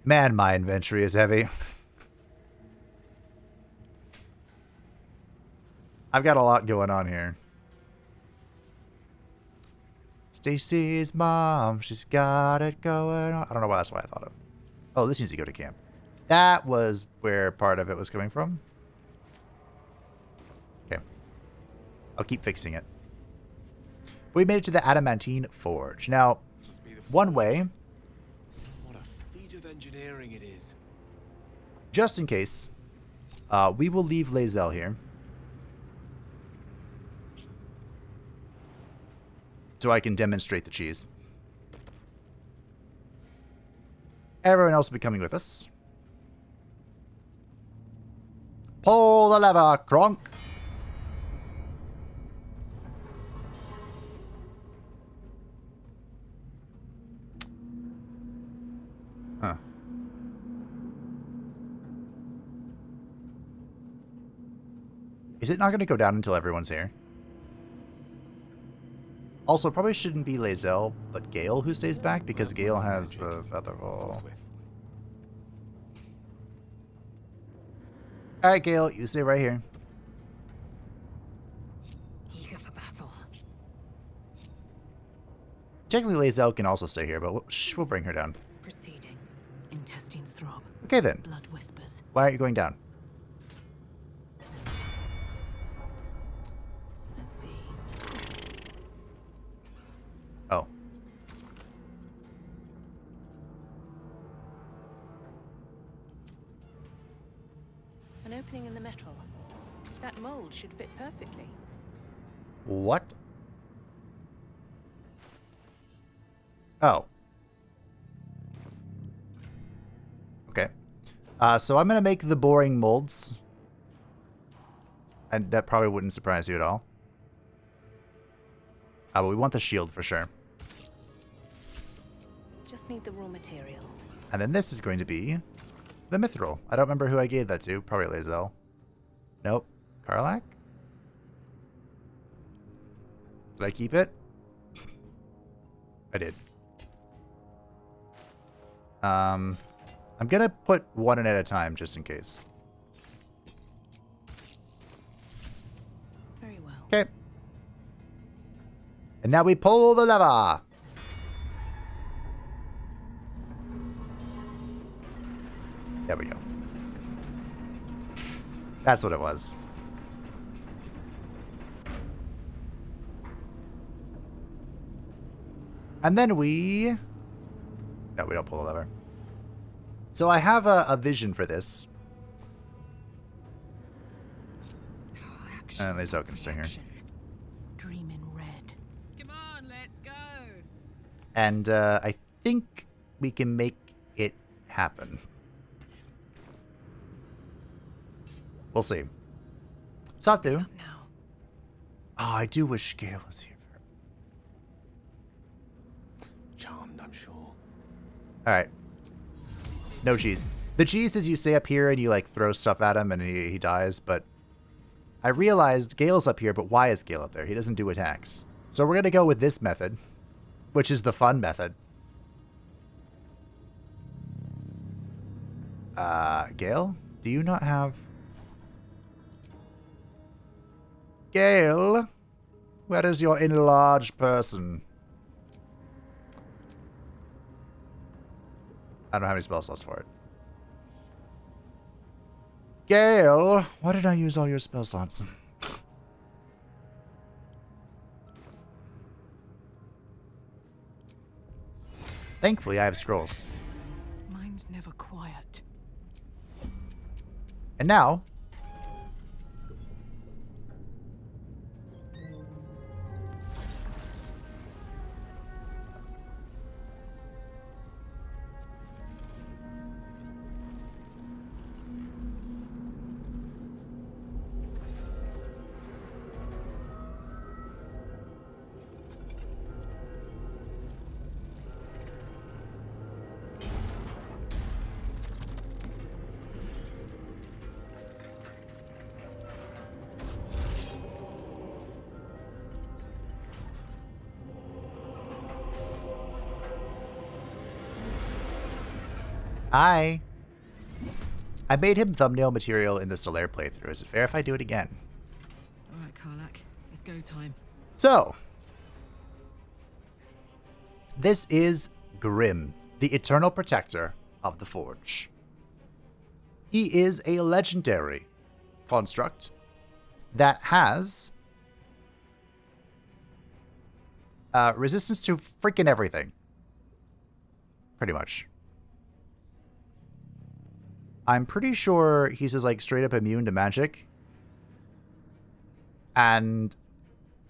S1: Man, my inventory is heavy. I've got a lot going on here. Stacy's mom, she's got it going on. I don't know why that's what I thought of. Oh, this needs to go to camp. That was where part of it was coming from. Okay. I'll keep fixing it. We made it to the Adamantine Forge. Now, one way...
S17: What a feat of engineering it is.
S1: just in case, we will leave Lae'zel here. So I can demonstrate the cheese. Everyone else will be coming with us. Pull the lever, Kronk. Huh. Is it not going to go down until everyone's here? Also, probably shouldn't be Lae'zel, but Gale who stays back, because Gale has the Featherfall. Alright, Gale, you stay right here.
S8: Eager for battle.
S1: Technically, Lae'zel can also stay here, but we'll bring her down.
S9: Proceeding. Intestines throb.
S1: Okay, then.
S9: Blood whispers.
S1: Why aren't you going down?
S9: Let's see.
S1: Oh.
S9: An opening in the metal. That mold should fit perfectly.
S1: What? Oh. Okay. So I'm going to make the boring molds. And that probably wouldn't surprise you at all. But we want the shield for sure.
S9: Just need the raw materials.
S1: And then this is going to be the mithril. I don't remember who I gave that to. Probably Lae'zel. Nope. Karlach? Did I keep it? I did. I'm gonna put one in at a time just in case.
S9: Very well.
S1: Okay. And now we pull the lever. There we go. That's what it was. And then we... No, we don't pull the lever. So I have a vision for this. And Lae'zel can stay here.
S9: Dream in red.
S15: Come on, let's go.
S1: And I think we can make it happen. We'll see. Satu. Oh, I do wish Gale was here.
S2: Charmed, I'm sure.
S1: Alright. No cheese. The cheese is you stay up here and you like throw stuff at him and he dies, but I realized Gale's up here, but why is Gale up there? He doesn't do attacks. So we're going to go with this method, which is the fun method. Gale? Do you not have... Gale? Where is your enlarged person? I don't have any spell slots for it. Gale, why did I use all your spell slots? Thankfully, I have scrolls.
S9: Mine's never quiet.
S1: And now... Hi. I made him thumbnail material in the Solaire playthrough. Is it fair if I do it again?
S15: All right, Karlach, it's go time.
S1: So, this is Grym, the eternal protector of the Forge. He is a legendary construct that has resistance to freaking everything. Pretty much. I'm pretty sure he's just like straight up immune to magic. And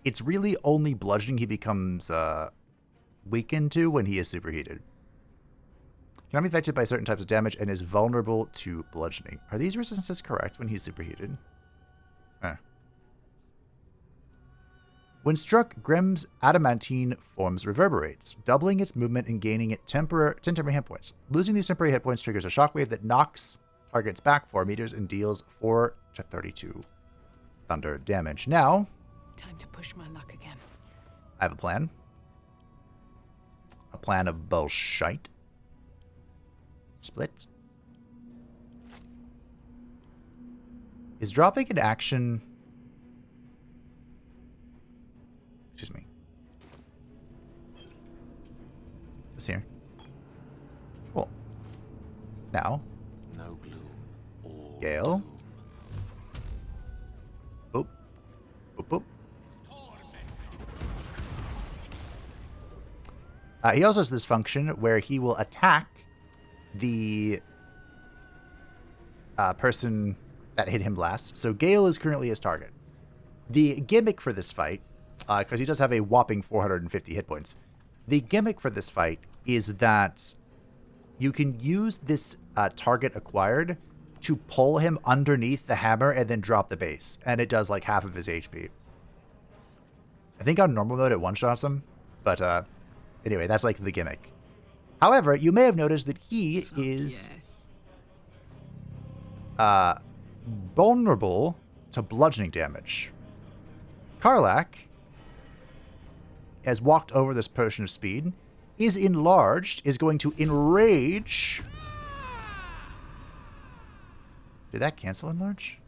S1: it's really only bludgeoning he becomes weakened to when he is superheated. Cannot be affected by certain types of damage and is vulnerable to bludgeoning. Are these resistances correct when he's superheated? When struck, Grym's adamantine forms reverberates, doubling its movement and gaining it 10 temporary hit points. Losing these temporary hit points triggers a shockwave that knocks targets back 4 meters and deals 4 to 32 thunder damage. Now,
S9: time to push my luck again.
S1: I have a plan. A plan of bullshit. Split. Is dropping an action... Excuse me. This here. Cool. Now.
S2: No gloom.
S1: Gale. Boop. Boop, boop. He also has this function where he will attack the person that hit him last. So Gale is currently his target. The gimmick for this fight, because he does have a whopping 450 hit points, the gimmick for this fight is that you can use this target acquired to pull him underneath the hammer and then drop the base. And it does like half of his HP. I think on normal mode it one-shots him. But anyway, that's like the gimmick. However, you may have noticed that he is vulnerable to bludgeoning damage. Karlach has walked over this potion of speed, is enlarged, is going to enrage. Did that cancel enlarge?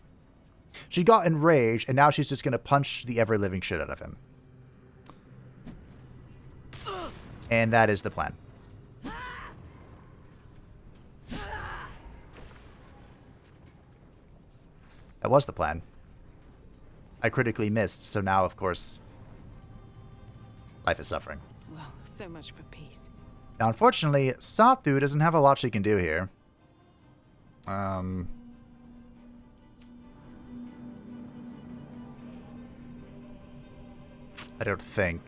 S1: She got enraged, and now she's just going to punch the ever-living shit out of him. And that is the plan. That was the plan. I critically missed, so now, of course, life is suffering.
S9: Well, so much for peace.
S1: Now, unfortunately, Satu doesn't have a lot she can do here. I don't think.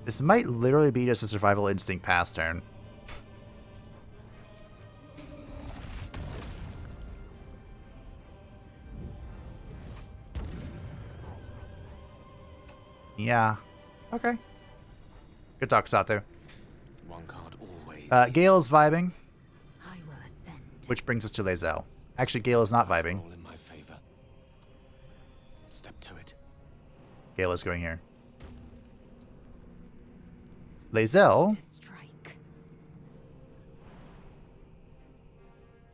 S1: This might literally be just a survival instinct pass turn. Yeah. Okay. Good talk, Satu.
S2: One can't always.
S1: Gale's vibing. Which brings us to Lae'zel. Actually, Gale is not vibing.
S2: All in my favor. Step to it.
S1: Gale is going here. Lae'zel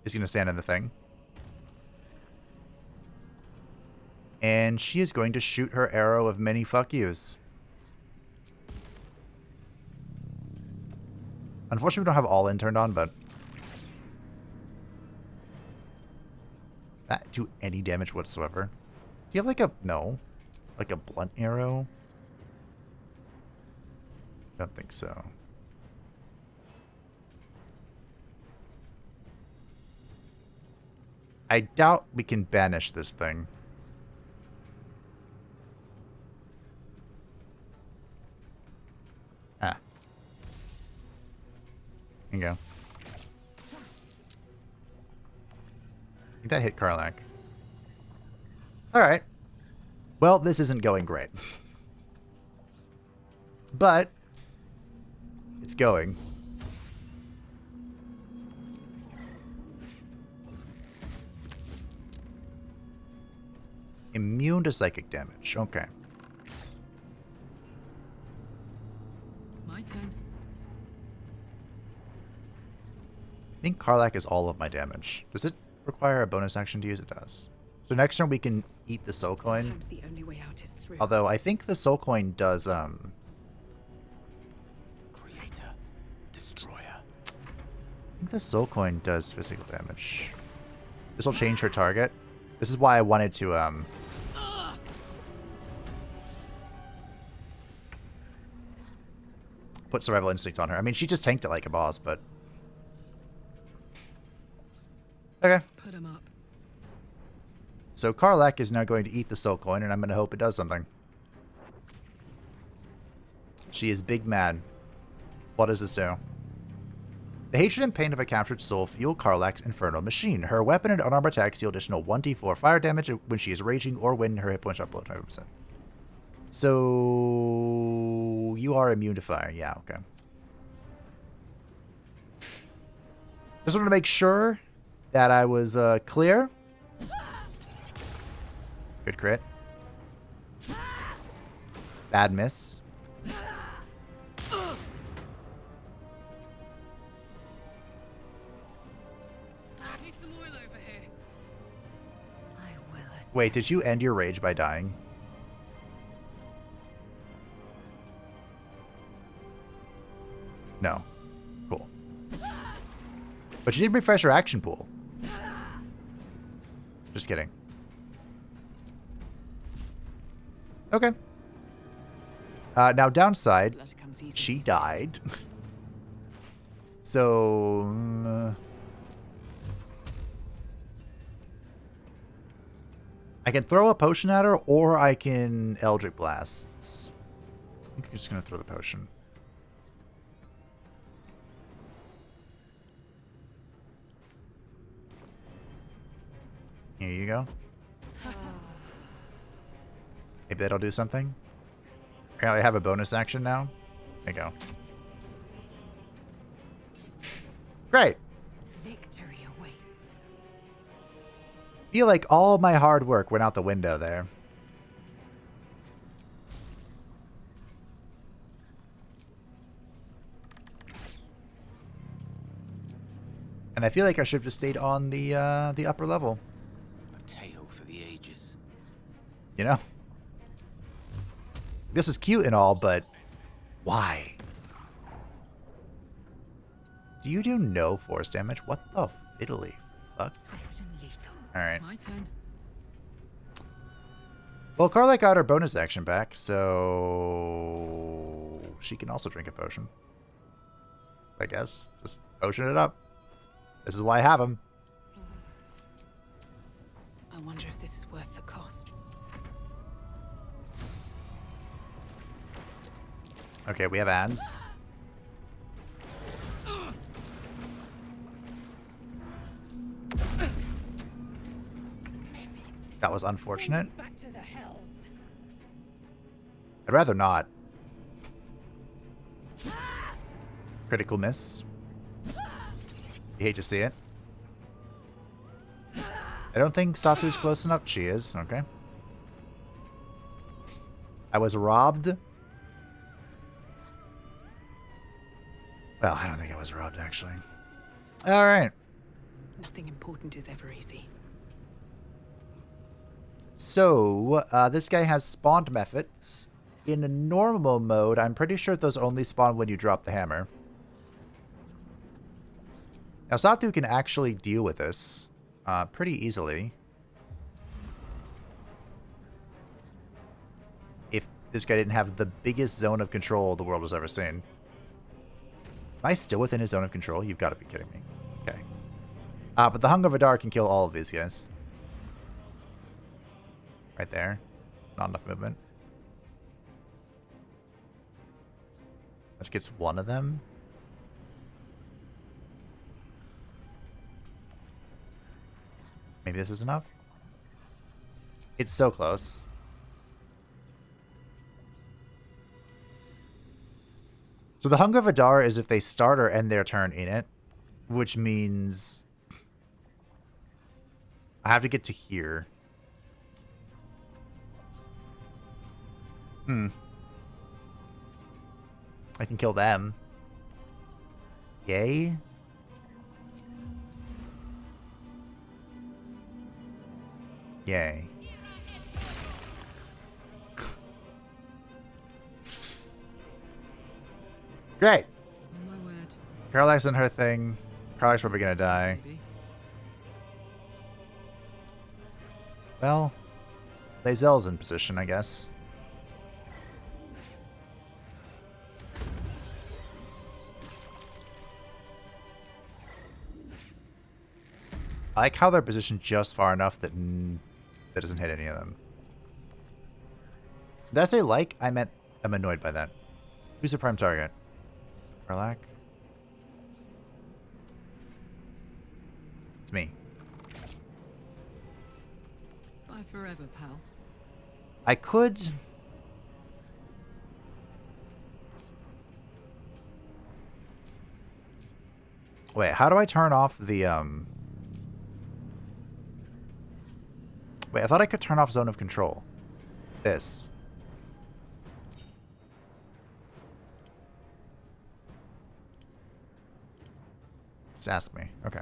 S1: is going to stand in the thing. And she is going to shoot her arrow of many fuck yous. Unfortunately, we don't have all in turned on, but... That do any damage whatsoever. Do you have like a... No. Like a blunt arrow? I don't think so. I doubt we can banish this thing. Ah. There you go. I think that hit Karlach. Alright. Well, this isn't going great. But it's going. Immune to psychic damage. Okay.
S15: My turn.
S1: I think Karlach is all of my damage. Does it require a bonus action to use? It does. So next turn we can eat the soul coin.
S9: Sometimes the only way out is through.
S1: Although I think the soul coin does
S2: Creator, destroyer.
S1: I think the soul coin does physical damage. This will change her target. This is why I wanted to put Survival Instinct on her. I mean, she just tanked it like a boss, but... Okay.
S18: Put him up.
S1: So Karlach is now going to eat the soul coin, and I'm going to hope it does something. She is big mad. What does this do? The hatred and pain of a captured soul fuel Karlach's infernal machine. Her weapon and unarmed attacks deal additional 1d4 fire damage when she is raging or when her hit points are below 20%. So you are immune to fire. Yeah, okay. Just wanted to make sure that I was clear. Good crit. Bad miss.
S18: Need some oil over here.
S1: Wait, did you end your rage by dying? No. Cool. But you did refresh your action pool. Just kidding. Okay. Now, downside, she died. So... I can throw a potion at her, or I can Eldritch Blasts. I think I'm just going to throw the potion. Here you go. Maybe that'll do something. Apparently I have a bonus action now. There you go. Great.
S8: Victory awaits.
S1: Feel like all my hard work went out the window there. And I feel like I should have just stayed on the upper level.
S3: A tale for the ages.
S1: You know? This is cute and all, but why? Do you do no force damage? What the fiddly fuck? Alright.
S18: My turn.
S1: Well, Karlach got her bonus action back, so she can also drink a potion. I guess. Just potion it up. This is why I have them.
S9: I wonder if this is worth the cost.
S1: Okay, we have ads. That was unfortunate.
S11: Back to the hells.
S1: I'd rather not. Critical miss. You hate to see it. I don't think Satu's close enough. She is. Okay. I was robbed. Well, I don't think I was robbed, actually. All right.
S9: Nothing important is ever easy.
S1: So, this guy has spawned methods. In a normal mode, I'm pretty sure those only spawn when you drop the hammer. Now, Satu can actually deal with this pretty easily. If this guy didn't have the biggest zone of control the world has ever seen. Am I still within his zone of control? You've got to be kidding me. Okay. But the Hunger of Adar can kill all of these guys. Right there. Not enough movement. That gets one of them. Maybe this is enough? It's so close. So the Hunger of Adar is if they start or end their turn in it, which means I have to get to here. I can kill them. Yay. Yay. Great.
S18: Oh my word.
S1: Karlach's in her thing. Karlach's probably gonna die. Well, Lae'zel's in position, I guess. I like how they're positioned just far enough that that doesn't hit any of them. Did I say like? I meant I'm annoyed by that. Who's the prime target? Relax. It's me.
S18: Bye forever, pal.
S1: I could... Wait, how do I turn off the, Wait, I thought I could turn off zone of control. This. Just ask me. Okay.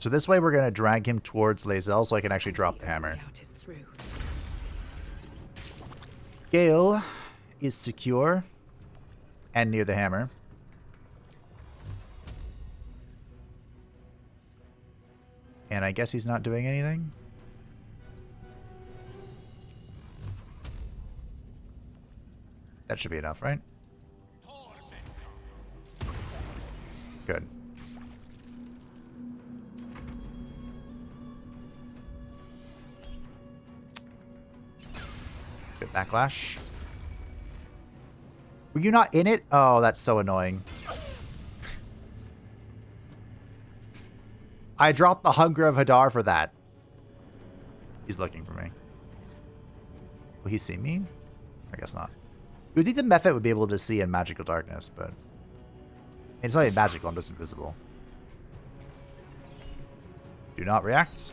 S1: So this way we're going to drag him towards Lae'zel so I can actually drop the hammer. Gale is secure and near the hammer. And I guess he's not doing anything. That should be enough, right? Good. Good backlash. Were you not in it? Oh, that's so annoying. I dropped the Hunger of Hadar for that. He's looking for me. Will he see me? I guess not. You would think the Mephit would be able to see in magical darkness, but... It's not even magical, I'm just invisible. Do not react.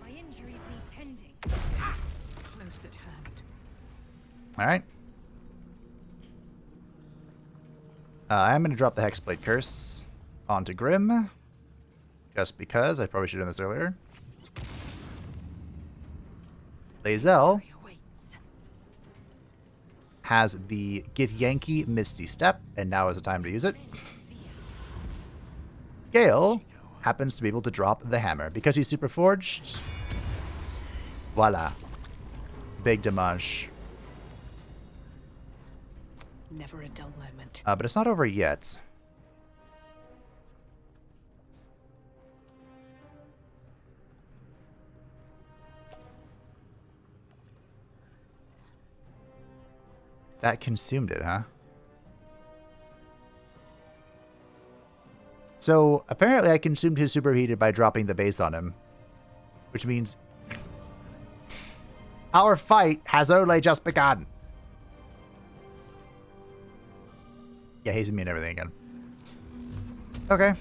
S8: My injuries need tending. Close at hand.
S1: Alright. I'm going to drop the Hexblade Curse onto Grym. Just because. I probably should have done this earlier. Lae'zel has the Githyanki Misty Step, and now is the time to use it. Gale happens to be able to drop the hammer. Because he's super forged. Voila. Big damage.
S9: Never a dull moment.
S1: But it's not over yet. That consumed it, huh? So, apparently I consumed his superheated by dropping the base on him. Which means... our fight has only just begun. Yeah, he's immune to everything again. Okay.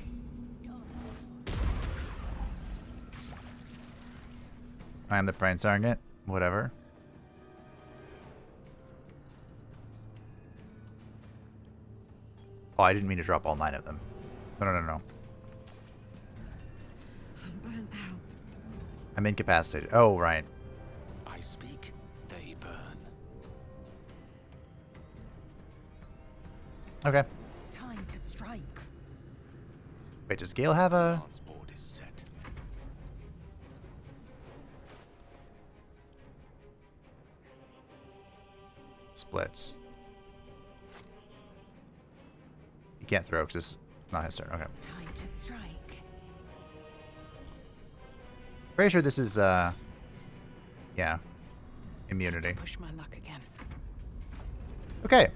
S1: I am the prime target. Whatever. Oh, I didn't mean to drop all 9 of them. No.
S18: I'm burnt out.
S1: I'm incapacitated. Oh, right.
S6: I speak, they burn.
S1: Okay.
S11: Time to strike.
S1: Wait, does Gale have a...
S6: Board is set.
S1: Splits. You can't throw because it's not his turn. Okay.
S11: Time to strike.
S1: Pretty sure this is, yeah. Immunity.
S9: Push my luck again.
S1: Okay.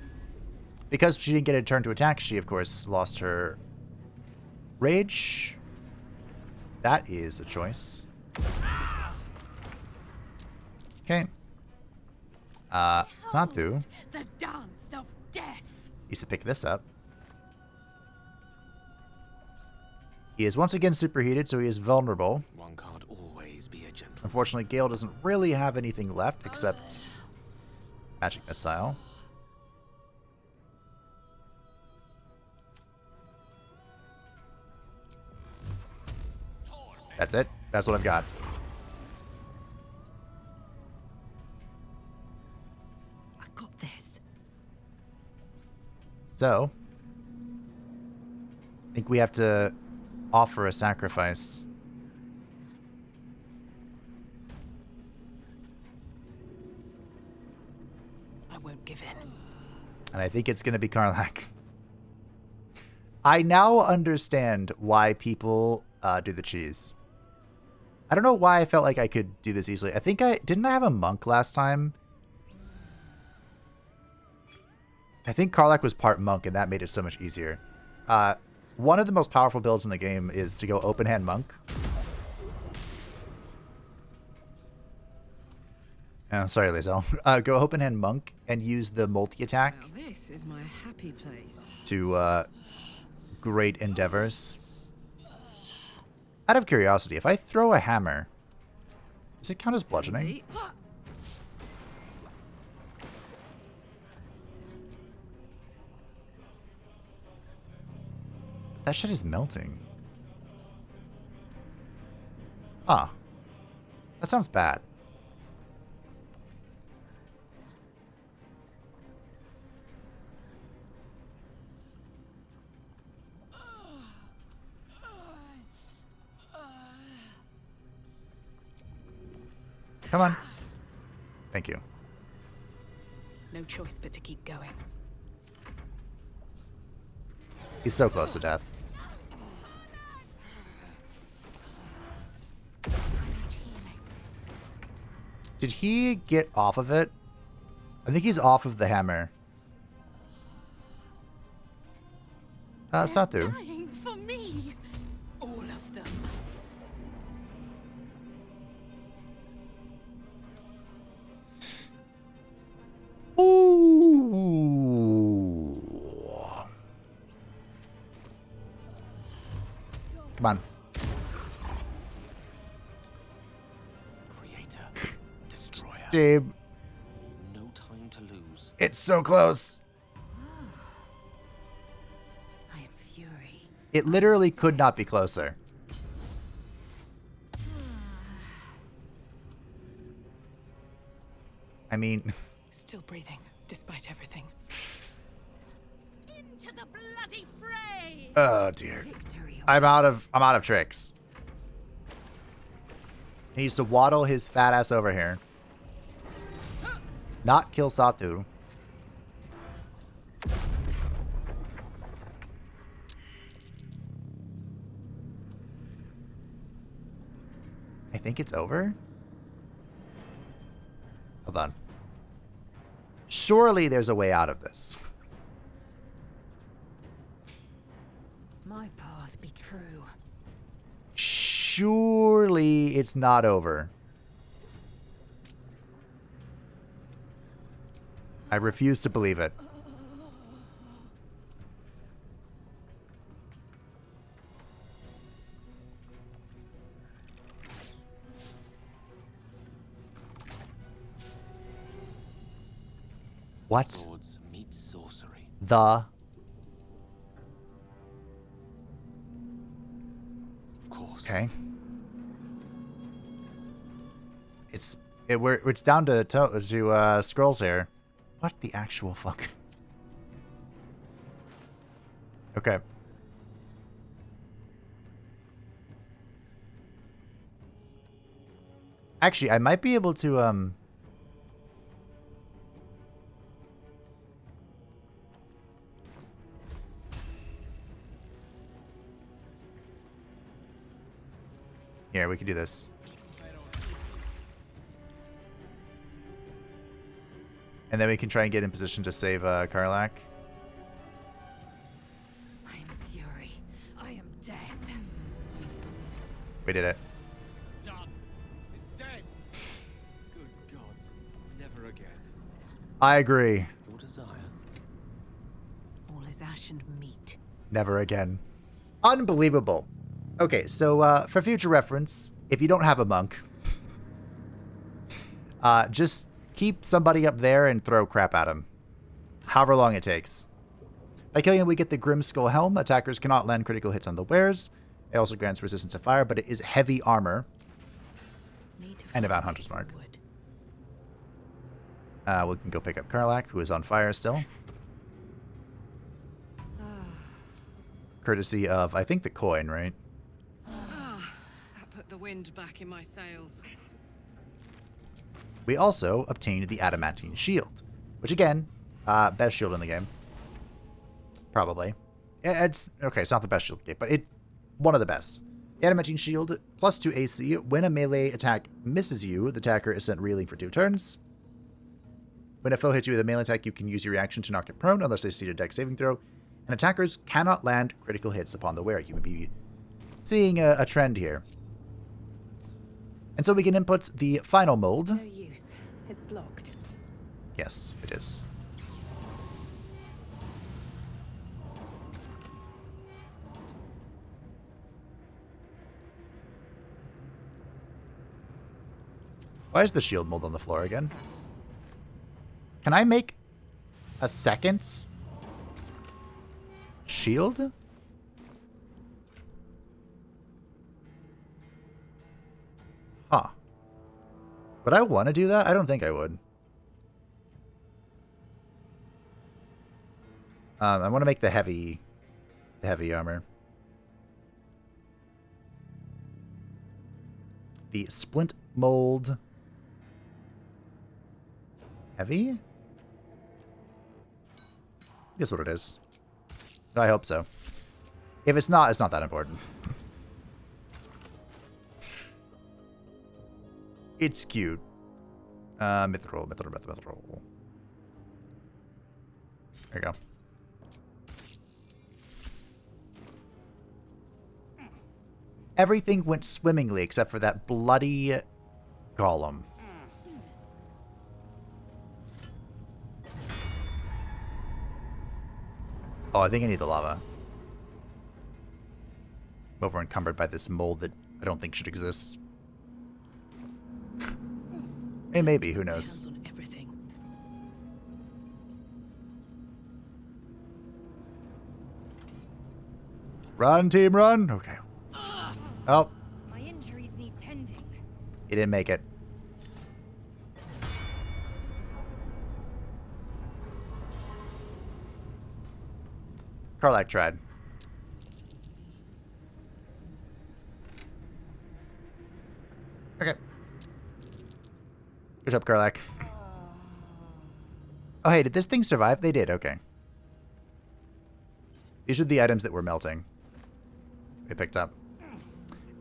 S1: Because she didn't get a turn to attack, she, of course, lost her rage. That is a choice. Okay. Santu
S4: The dance of death.
S1: needs to pick this up. He is once again superheated, so he is vulnerable.
S6: One can't always be a gentleman.
S1: Unfortunately, Gale doesn't really have anything left except Magic Missile. That's it. That's what I've got.
S11: I got this.
S1: So, I think we have to offer a sacrifice.
S9: I won't give in.
S1: And I think it's going to be Karlach. I now understand why people do the cheese. I don't know why I felt like I could do this easily. I think didn't I have a monk last time? I think Karlach was part monk, and that made it so much easier. One of the most powerful builds in the game is to go open hand monk. Oh, sorry, Lae'zel. Go open hand monk and use the multi-attack.
S18: Now this is my happy place.
S1: To great endeavors. Out of curiosity, if I throw a hammer, does it count as bludgeoning? That shit is melting. Ah. That sounds bad. Come on. Thank you.
S9: No choice but to keep going.
S1: He's so close to death. Did he get off of it? I think he's off of the hammer. Satu.
S4: Dying for me. All of them.
S1: Ooh. Come on.
S2: Creator, destroyer.
S1: Gabe.
S2: No time to lose.
S1: It's so close.
S8: I am fury.
S1: It literally could not be closer. I mean,
S9: Still breathing, despite everything.
S4: Into the bloody fray.
S1: oh dear. I'm out of tricks. He needs to waddle his fat ass over here. Not kill Satu. I think it's over. Hold on. Surely there's a way out of this.
S8: My path be true.
S1: Surely it's not over. I refuse to believe it. What?
S2: Swords meet sorcery.
S1: The?
S2: Of course.
S1: Okay. It's down to scrolls here. What the actual fuck? Okay. Actually, I might be able to Here, we can do this. And then we can try and get in position to save Karlach.
S8: I am fury. I am death.
S1: We did it.
S17: It's done. It's dead. Good God. Never again.
S1: I agree.
S2: Your desire.
S9: All is ash and meat.
S1: Never again. Unbelievable. Okay, so for future reference, if you don't have a monk, just keep somebody up there and throw crap at him. However long it takes. By killing him, we get the Grim Skull Helm. Attackers cannot land critical hits on the wares. It also grants resistance to fire, but it is heavy armor. And about Hunter's Mark. We can go pick up Karlach, who is on fire still. Courtesy of, I think, the coin, right?
S18: That put the wind back in my sails.
S1: We also obtained the Adamantine Shield, which again Best shield in the game. Probably. It's okay, it's not the best shield in the game, but it's one of the best. Adamantine shield, +2 AC. When a melee attack misses you, the attacker is sent reeling for 2 turns. When a foe hits you with a melee attack, you can use your reaction to knock it prone unless they succeed a dex saving throw. And attackers cannot land critical hits upon the wearer. You may be seeing a trend here. And so we can input the final mold.
S9: No use. It's blocked.
S1: Yes, it is. Why is the shield mold on the floor again? Can I make a second shield? Huh. Would I want to do that? I don't think I would. I want to make the heavy armor. The splint mold. Heavy? Guess what it is. I hope so. If it's not that important. It's cute. Mithril. There you go. Everything went swimmingly except for that bloody golem. Oh, I think I need the lava. I'm over encumbered by this mold that I don't think should exist. Hey, maybe, who knows? Run, team, run! Okay. Oh.
S8: My injuries need tending.
S1: He didn't make it. Karlach tried. Okay. Good job, Karlach. Oh, hey, did this thing survive? They did, okay. These are the items that were melting. We picked up.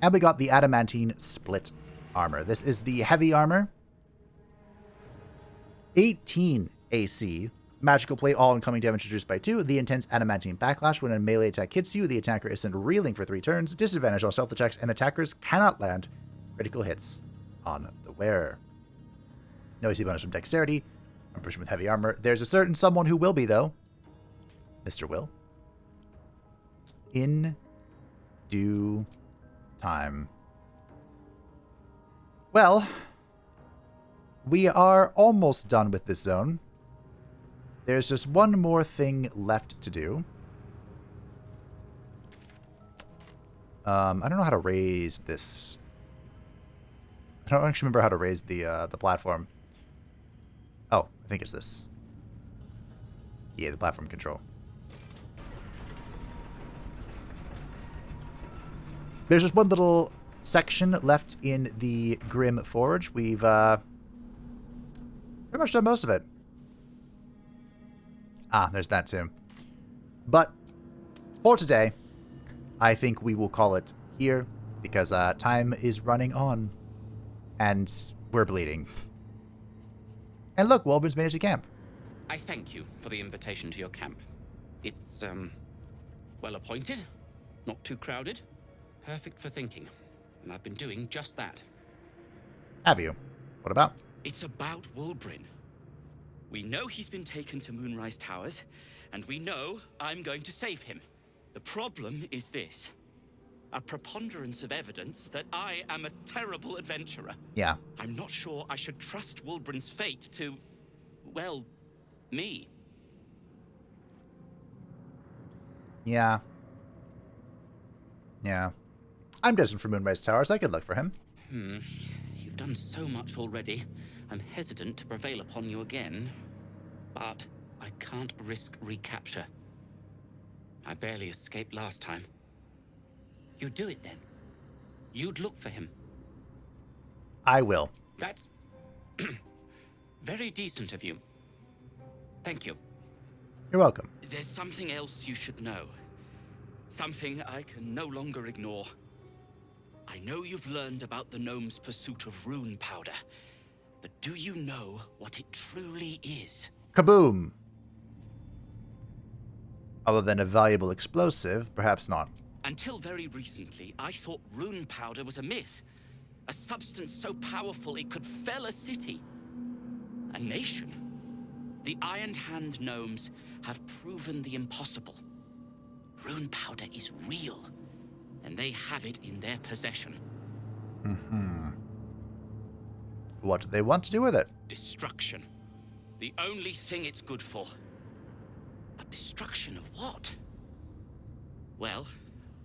S1: And we got the adamantine split armor. This is the heavy armor. 18 AC. Magical plate, all incoming damage reduced by 2. The intense adamantine backlash. When a melee attack hits you, the attacker is sent reeling for 3 turns. Disadvantage on stealth attacks, and attackers cannot land critical hits on the wearer. No AC bonus from dexterity. I'm pushing with heavy armor. There's a certain someone who will be, though. Mr. Wyll. In due time. Well, we are almost done with this zone. There's just one more thing left to do. I don't know how to raise this. I don't actually remember how to raise the platform. Oh, I think it's this. Yeah, the platform control. There's just one little section left in the Grymforge. We've pretty much done most of it. Ah, there's that too. But for today, I think we will call it here because time is running on and we're bleeding. And look, Wulbren's made it to camp.
S13: I thank you for the invitation to your camp. It's, well appointed, not too crowded, perfect for thinking. And I've been doing just that.
S1: Have you? What about?
S21: It's about Wulbren. We know he's been taken to Moonrise Towers, and we know I'm going to save him. The problem is this. A preponderance of evidence that I am a terrible adventurer.
S1: Yeah.
S21: I'm not sure I should trust Wulbren's fate to, well, me.
S1: Yeah. Yeah. I'm destined for Moonrise Towers. I could look for him.
S21: You've done so much already. I'm hesitant to prevail upon you again, but I can't risk recapture. I barely escaped last time. You'd do it then. You'd look for him.
S1: I will.
S21: That's very decent of you. Thank you.
S1: You're welcome.
S21: There's something else you should know. Something I can no longer ignore. I know you've learned about the gnome's pursuit of rune powder, but do you know what it truly is?
S1: Kaboom! Other than a valuable explosive, perhaps not.
S21: Until very recently, I thought rune powder was a myth. A substance so powerful it could fell a city. A nation. The Iron Hand gnomes have proven the impossible. Rune powder is real, and they have it in their possession.
S1: Mm-hmm. What do they want to do with it?
S21: Destruction. The only thing it's good for. But destruction of what? Well,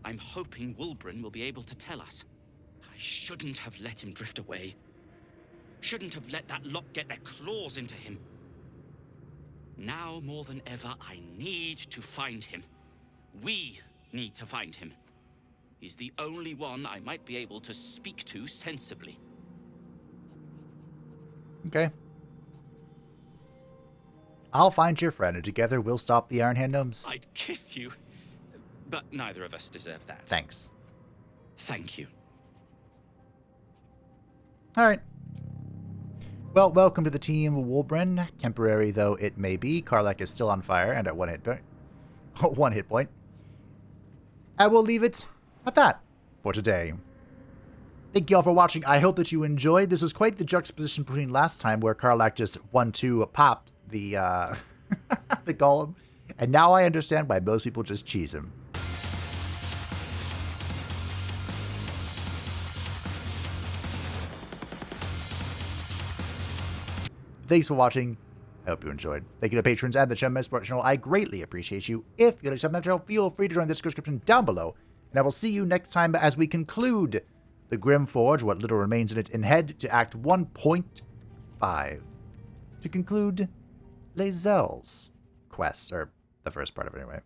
S21: I'm hoping Wulbren will be able to tell us. I shouldn't have let him drift away. Shouldn't have let that lot get their claws into him. Now more than ever, I need to find him. We need to find him. He's the only one I might be able to speak to sensibly.
S1: Okay. I'll find your friend, and together we'll stop the Iron Hand Gnomes.
S21: I'd kiss you, but neither of us deserve that.
S1: Thanks.
S21: Thank you.
S1: Alright. Well, welcome to the team, Wulbren. Temporary though it may be, Karlach is still on fire and at one hit point. I will leave it at that for today. Thank you all for watching. I hope that you enjoyed. This was quite the juxtaposition between last time where Karlach just 1-2 popped the the golem, and now I understand why most people just cheese him. Thanks for watching. I hope you enjoyed. Thank you to patrons and the Chum Sports channel. I greatly appreciate you. If you'd like to subscribe to the channel, feel free to join the description down below. And I will see you next time as we conclude the Grymforge, what little remains in it, and head to Act 1.5 to conclude Lae'zel's quest, or the first part of it anyway.